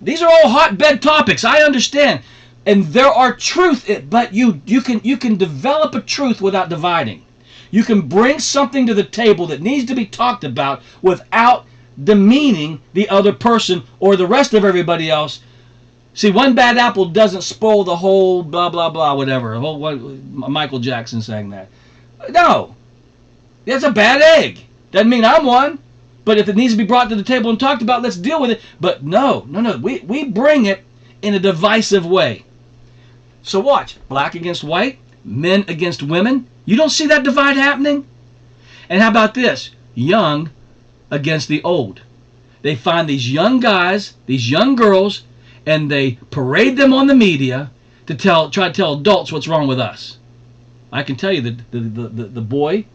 these are all hotbed topics. I understand. And there are truth, but you can develop a truth without dividing. You can bring something to the table that needs to be talked about without demeaning the other person or the rest of everybody else. See, one bad apple doesn't spoil the whole blah, blah, blah, whatever. Michael Jackson sang that. No. That's a bad egg. Doesn't mean I'm one. But if it needs to be brought to the table and talked about, let's deal with it. But no. We bring it in a divisive way. So watch. Black against white. Men against women. You don't see that divide happening? And how about this? Young against the old. They find these young guys, these young girls, and they parade them on the media to try to tell adults what's wrong with us. I can tell you that the boy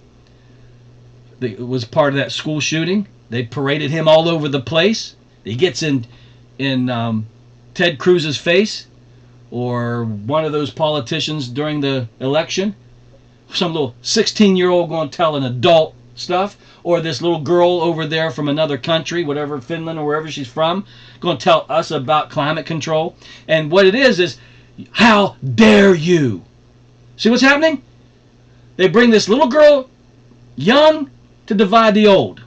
that was part of that school shooting, they paraded him all over the place. He gets in Ted Cruz's face, or one of those politicians during the election. Some little 16-year-old going to tell an adult stuff, or this little girl over there from another country, whatever, Finland or wherever she's from, going to tell us about climate control. And what it is, how dare you? See what's happening? They bring this little girl, young, to divide the old.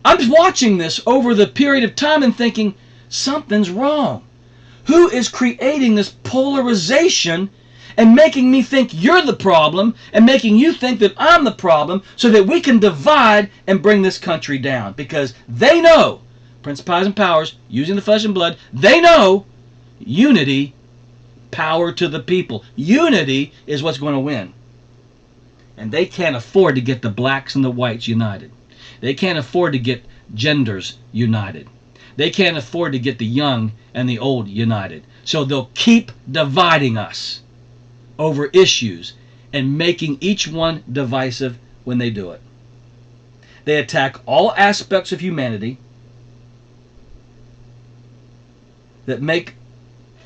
I'm watching this over the period of time and thinking, something's wrong. Who is creating this polarization and making me think you're the problem and making you think that I'm the problem so that we can divide and bring this country down? Because they know, principalities and powers, using the flesh and blood, they know unity, power to the people. Unity is what's going to win. And they can't afford to get the blacks and the whites united. They can't afford to get genders united. They can't afford to get the young and the old united. So they'll keep dividing us over issues and making each one divisive when they do it. They attack all aspects of humanity that make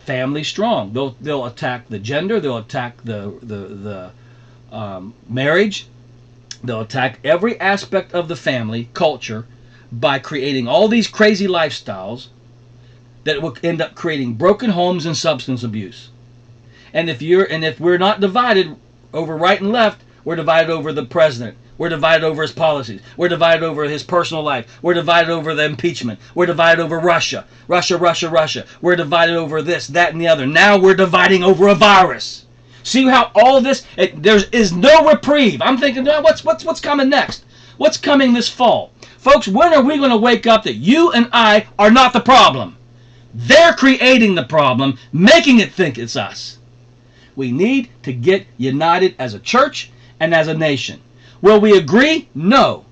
family strong. They'll attack the gender. They'll attack the marriage. They'll attack every aspect of the family culture by creating all these crazy lifestyles that will end up creating broken homes and substance abuse. And if we're not divided over right and left, we're divided over the president. We're divided over his policies. We're divided over his personal life. We're divided over the impeachment. We're divided over Russia. Russia. We're divided over this, that, and the other. Now we're dividing over a virus. See how all of this, there is no reprieve. I'm thinking, what's coming next? What's coming this fall? Folks, when are we going to wake up that you and I are not the problem? They're creating the problem, making it think it's us. We need to get united as a church and as a nation. Will we agree? No.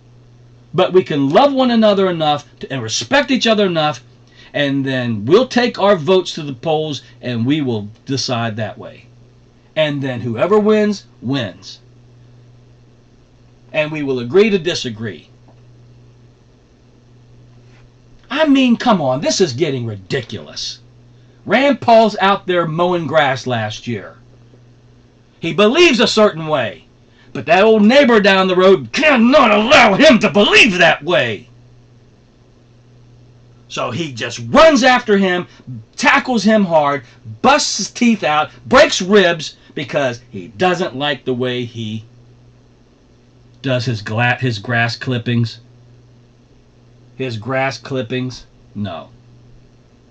But we can love one another enough and respect each other enough, and then we'll take our votes to the polls and we will decide that way. And then whoever wins, wins. And we will agree to disagree. I mean, come on, this is getting ridiculous. Rand Paul's out there mowing grass last year. He believes a certain way. But that old neighbor down the road cannot allow him to believe that way. So he just runs after him, tackles him hard, busts his teeth out, breaks ribs, because he doesn't like the way he does his grass clippings. His grass clippings? No.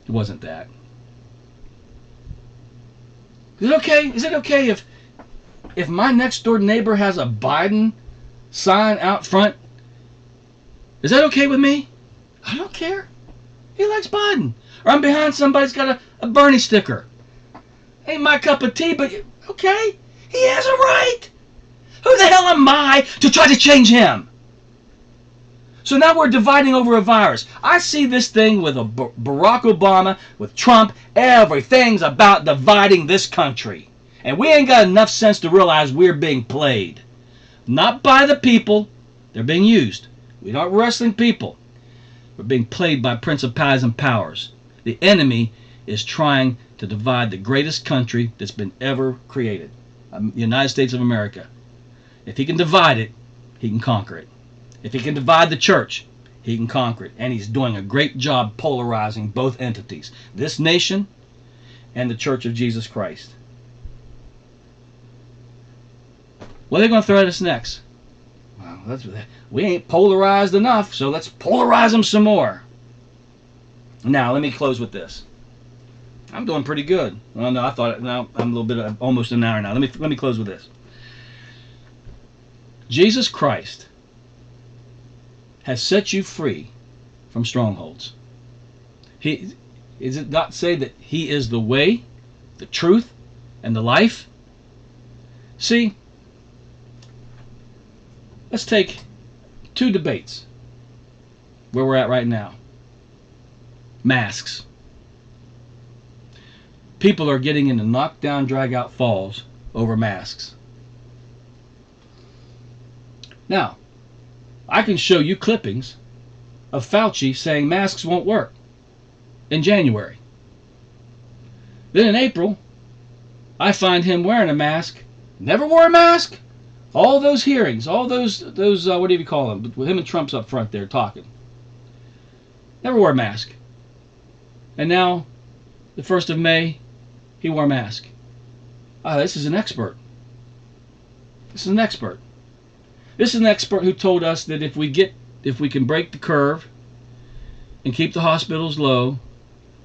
It wasn't that. Is it okay? Is it okay if my next door neighbor has a Biden sign out front? Is that okay with me? I don't care. He likes Biden. Or I'm behind somebody's got a Bernie sticker. Ain't my cup of tea, but okay. He has a right. Who the hell am I to try to change him? So now we're dividing over a virus. I see this thing with Barack Obama, with Trump. Everything's about dividing this country. And we ain't got enough sense to realize we're being played. Not by the people. They're being used. We're not wrestling people. We're being played by principalities and powers. The enemy is trying to divide the greatest country that's been ever created. The United States of America. If he can divide it, he can conquer it. If he can divide the church, he can conquer it. And he's doing a great job polarizing both entities. This nation and the Church of Jesus Christ. What are they going to throw at us next? Well, we ain't polarized enough, so let's polarize them some more. Now, let me close with this. I'm doing pretty good. Well, no, I thought now I'm a little bit almost an hour now. Let me close with this. Jesus Christ has set you free from strongholds. Is it not say that he is the way, the truth, and the life? See, let's take two debates where we're at right now. Masks. People are getting into knockdown, drag-out falls over masks. Now, I can show you clippings of Fauci saying masks won't work in January. Then in April, I find him wearing a mask. Never wore a mask. All those hearings, all those what do you call them? With him and Trump's up front there talking. Never wore a mask. And now, the 1st of May, he wore a mask. This is an expert. This is an expert. This is an expert who told us that if we can break the curve and keep the hospitals low,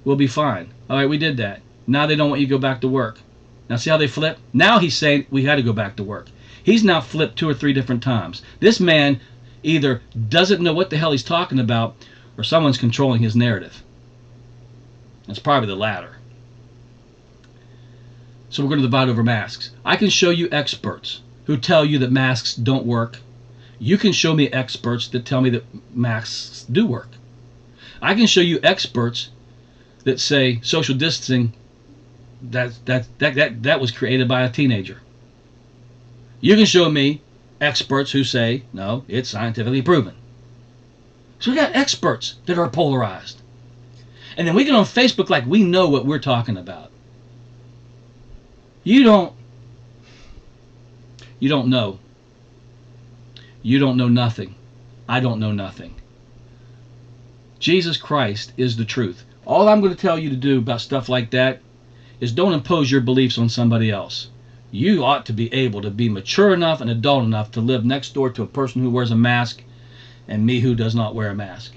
we'll be fine. All right, we did that. Now they don't want you to go back to work. Now see how they flip? Now he's saying we had to go back to work. He's now flipped 2 or 3 different times. This man either doesn't know what the hell he's talking about, or someone's controlling his narrative. It's probably the latter. So we're going to divide over masks. I can show you experts who tell you that masks don't work. You can show me experts that tell me that masks do work. I can show you experts that say social distancing that was created by a teenager. You can show me experts who say no, it's scientifically proven. So we got experts that are polarized. And then we get on Facebook like we know what we're talking about. You don't know. You don't know nothing. I don't know nothing. Jesus Christ is the truth. All I'm going to tell you to do about stuff like that is don't impose your beliefs on somebody else. You ought to be able to be mature enough and adult enough to live next door to a person who wears a mask and me who does not wear a mask.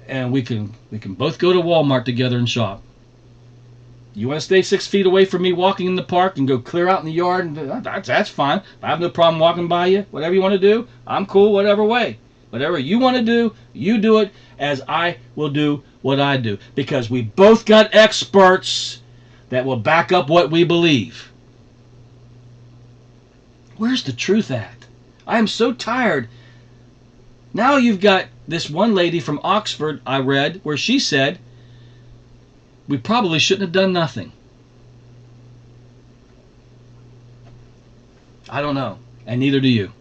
And we can both go to Walmart together and shop. You want to stay 6 feet away from me walking in the park and go clear out in the yard? And that's fine. I have no problem walking by you. Whatever you want to do, I'm cool whatever way. Whatever you want to do, you do it, as I will do what I do. Because we both got experts that will back up what we believe. Where's the truth at? I am so tired. Now you've got this one lady from Oxford I read where she said, we probably shouldn't have done nothing. I don't know, and neither do you.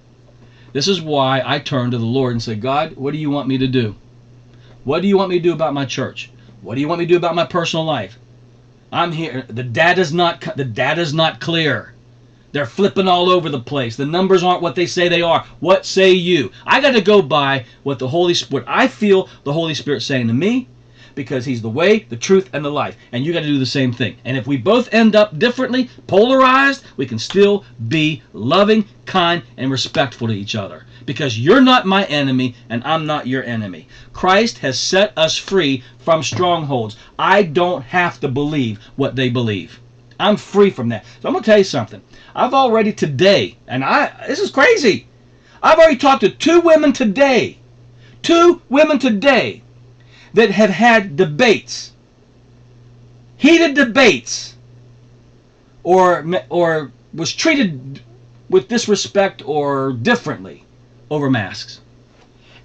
This is why I turn to the Lord and say, God, what do you want me to do? What do you want me to do about my church? What do you want me to do about my personal life? I'm here. The data's not clear. They're flipping all over the place. The numbers aren't what they say they are. What say you? I got to go by what the Holy Spirit, I feel the Holy Spirit saying to me, because he's the way, the truth, and the life. And you got to do the same thing. And if we both end up differently, polarized, we can still be loving, kind, and respectful to each other. Because you're not my enemy, and I'm not your enemy. Christ has set us free from strongholds. I don't have to believe what they believe. I'm free from that. So I'm going to tell you something. I've already today, and this is crazy. I've already talked to 2 women today. 2 women today that have had debates, heated debates, or was treated with disrespect or differently over masks.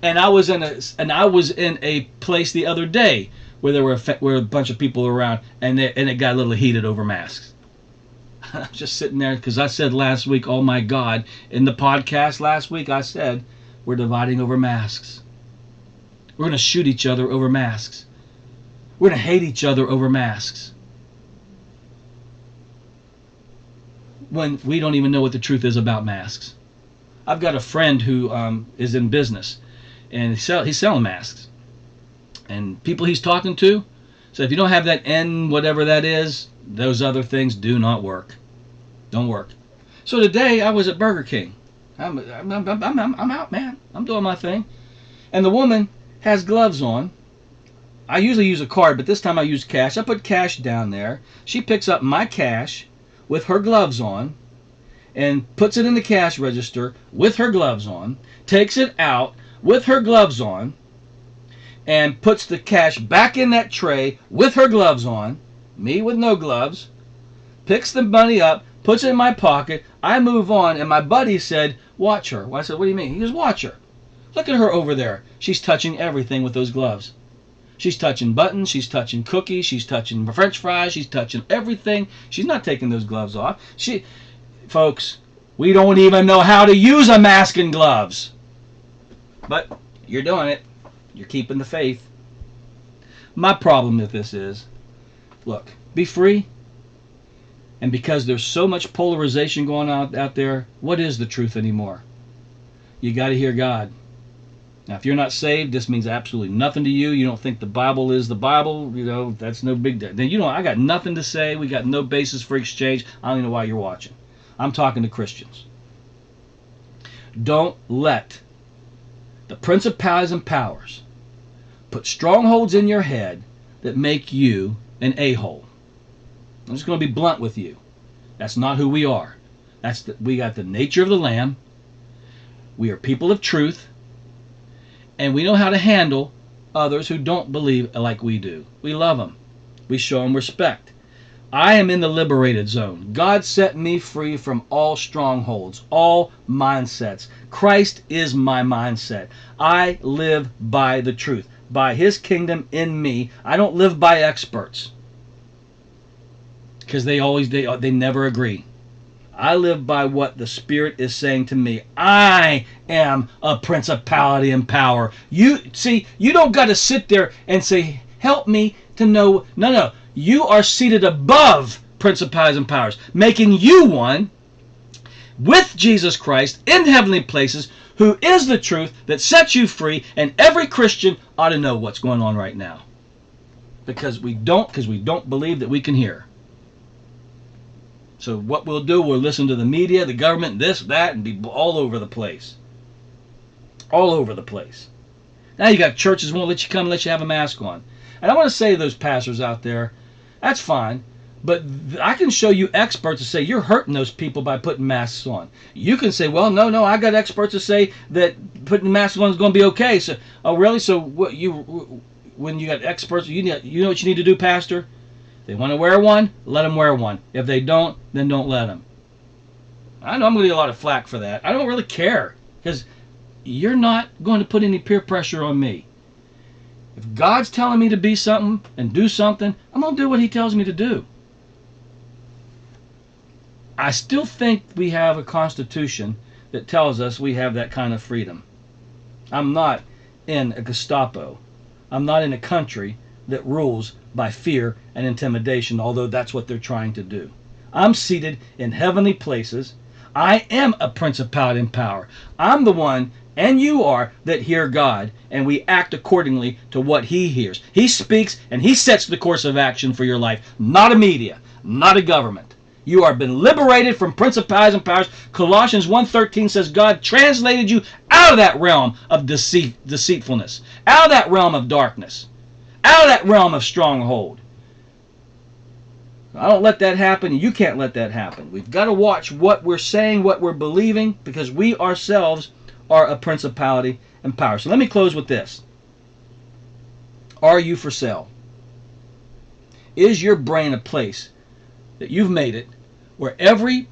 And I was in a place the other day where there were a bunch of people around, and it got a little heated over masks. I was just sitting there because I said last week, oh my God, in the podcast last week I said we're dividing over masks. We're going to shoot each other over masks. We're going to hate each other over masks. When we don't even know what the truth is about masks. I've got a friend who is in business, and he's selling masks. And people he's talking to say, if you don't have that N, whatever that is, those other things do not work. Don't work. So today I was at Burger King. I'm out, man. I'm doing my thing. And the woman has gloves on. I usually use a card, but this time I use cash. I put cash down there. She picks up my cash with her gloves on and puts it in the cash register with her gloves on, takes it out with her gloves on, and puts the cash back in that tray with her gloves on, me with no gloves, picks the money up, puts it in my pocket. I move on, and my buddy said, watch her. Well, I said, what do you mean? He goes, watch her. Look at her over there. She's touching everything with those gloves. She's touching buttons. She's touching cookies. She's touching French fries. She's touching everything. She's not taking those gloves off. Folks, we don't even know how to use a mask and gloves. But you're doing it. You're keeping the faith. My problem with this is, look, be free. And because there's so much polarization going on out there, what is the truth anymore? You got to hear God. Now, if you're not saved, this means absolutely nothing to you. You don't think the Bible is the Bible, that's no big deal. Then I got nothing to say. We got no basis for exchange. I don't even know why you're watching. I'm talking to Christians. Don't let the principalities and powers put strongholds in your head that make you an a-hole. I'm just going to be blunt with you. That's not who we are. We got the nature of the Lamb. We are people of truth. And we know how to handle others who don't believe like we do. We love them. We show them respect. I am in the liberated zone. God set me free from all strongholds, all mindsets. Christ is my mindset. I live by the truth, by His kingdom in me. I don't live by experts, because they never agree. I live by what the Spirit is saying to me. I am a principality and power. You see, you don't got to sit there and say, help me to know. No, no. You are seated above principalities and powers, making you one with Jesus Christ in heavenly places, who is the truth that sets you free. And every Christian ought to know what's going on right now. Because we don't believe that we can hear. So what we'll do, we'll listen to the media, the government, this, that, and be all over the place. All over the place. Now you got churches won't let you come unless you have a mask on. And I want to say to those pastors out there, that's fine. But I can show you experts to say you're hurting those people by putting masks on. You can say, well, no, I got experts to say that putting masks on is going to be okay. So, oh, really? So what when you got experts, you know what you need to do, Pastor? They want to wear one, let them wear one. If they don't, then don't let them. I know I'm going to get a lot of flack for that. I don't really care, because you're not going to put any peer pressure on me. If God's telling me to be something and do something, I'm going to do what he tells me to do. I still think we have a constitution that tells us we have that kind of freedom. I'm not in a Gestapo. I'm not in a country that rules by fear and intimidation, although that's what they're trying to do. I'm seated in heavenly places. I am a principality and power. I'm the one, and you are, that hear God, and we act accordingly to what he hears. He speaks, and he sets the course of action for your life, not a media, not a government. You are been liberated from principalities and powers. Colossians 1:13 says God translated you out of that realm of deceitfulness, out of that realm of darkness, out of that realm of stronghold. I don't let that happen, and you can't let that happen. We've got to watch what we're saying, what we're believing, because we ourselves are a principality and power. So let me close with this. Are you for sale? Is your brain a place that you've made it where every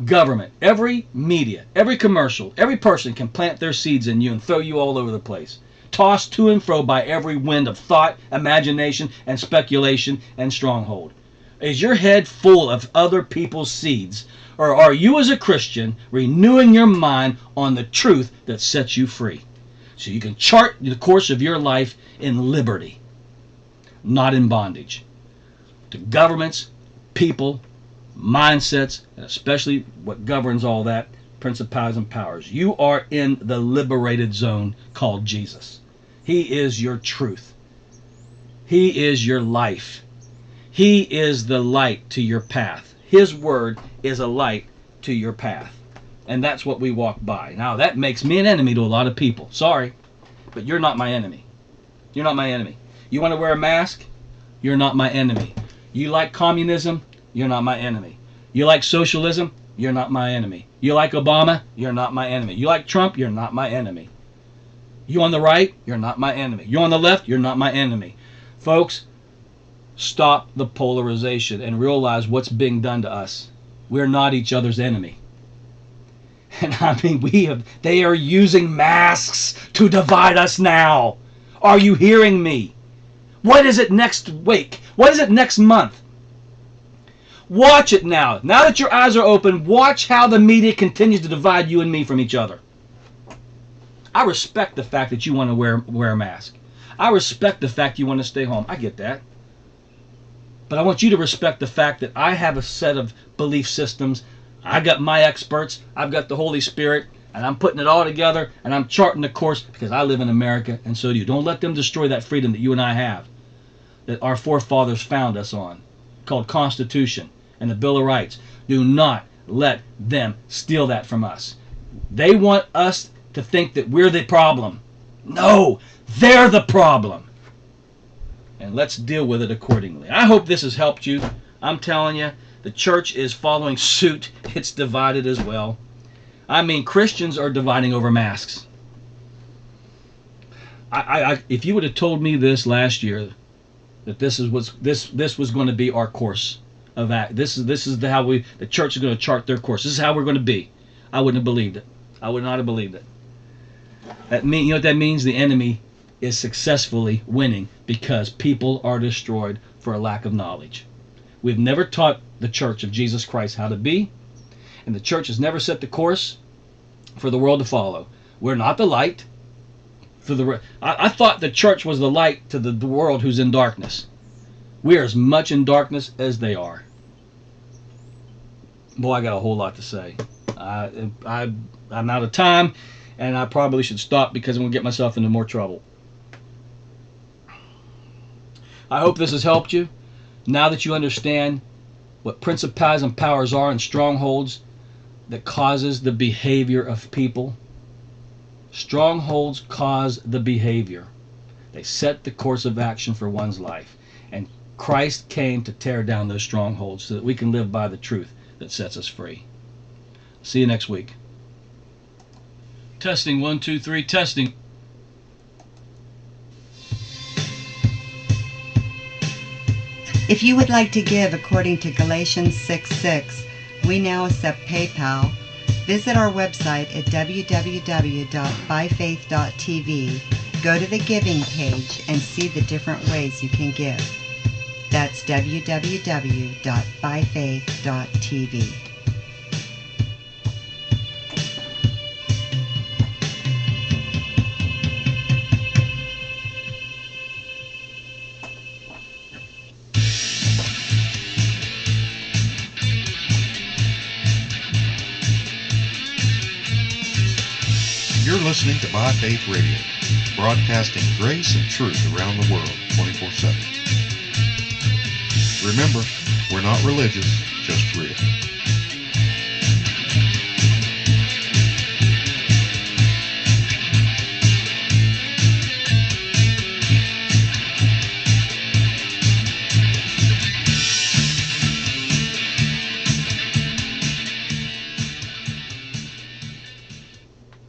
government, every media, every commercial, every person can plant their seeds in you and throw you all over the place, tossed to and fro by every wind of thought, imagination, and speculation and stronghold? Is your head full of other people's seeds, or are you as a Christian renewing your mind on the truth that sets you free, so you can chart the course of your life in liberty, not in bondage to governments, people, mindsets, and especially what governs all that, principalities and powers? You are in the liberated zone called Jesus. He is your truth. He is your life. He is the light to your path. His word is a light to your path. And that's what we walk by. Now, that makes me an enemy to a lot of people. Sorry, but you're not my enemy. You're not my enemy. You want to wear a mask? You're not my enemy. You like communism? You're not my enemy. You like socialism? You're not my enemy. You like Obama? You're not my enemy. You like Trump? You're not my enemy. You on the right? You're not my enemy. You on the left? You're not my enemy. Folks, stop the polarization and realize what's being done to us. We're not each other's enemy. And I mean, they are using masks to divide us now. Are you hearing me? What is it next week? What is it next month? Watch it now. Now that your eyes are open, watch how the media continues to divide you and me from each other. I respect the fact that you want to wear a mask. I respect the fact you want to stay home. I get that. But I want you to respect the fact that I have a set of belief systems. I got my experts. I've got the Holy Spirit. And I'm putting it all together. And I'm charting the course because I live in America. And so do you. Don't let them destroy that freedom that you and I have, that our forefathers found us on, called Constitution and the Bill of Rights. Do not let them steal that from us. They want us to think that we're the problem. No, they're the problem. And let's deal with it accordingly. I hope this has helped you. I'm telling you, the church is following suit. It's divided as well. I mean, Christians are dividing over masks. If you would have told me this last year, that this was going to be our course of act. This is how the church is going to chart their course. This is how we're going to be. I wouldn't have believed it. I would not have believed it. You know what that means? The enemy is successfully winning because people are destroyed for a lack of knowledge. We've never taught the church of Jesus Christ how to be. And the church has never set the course for the world to follow. We're not the light. I thought the church was the light to the world who's in darkness. We are as much in darkness as they are. Boy, I got a whole lot to say. I'm out of time, and I probably should stop because I'm going to get myself into more trouble. I hope this has helped you. Now that you understand what principalities and powers are and strongholds that causes the behavior of people. Strongholds cause the behavior. They set the course of action for one's life. And Christ came to tear down those strongholds so that we can live by the truth that sets us free. See you next week. Testing, 1, 2, 3, testing. If you would like to give according to Galatians 6:6, we now accept PayPal. Visit our website at www.byfaith.tv. Go to the giving page and see the different ways you can give. That's www.byfaith.tv. You're listening to By Faith Radio, broadcasting grace and truth around the world 24/7. Remember, we're not religious, just real.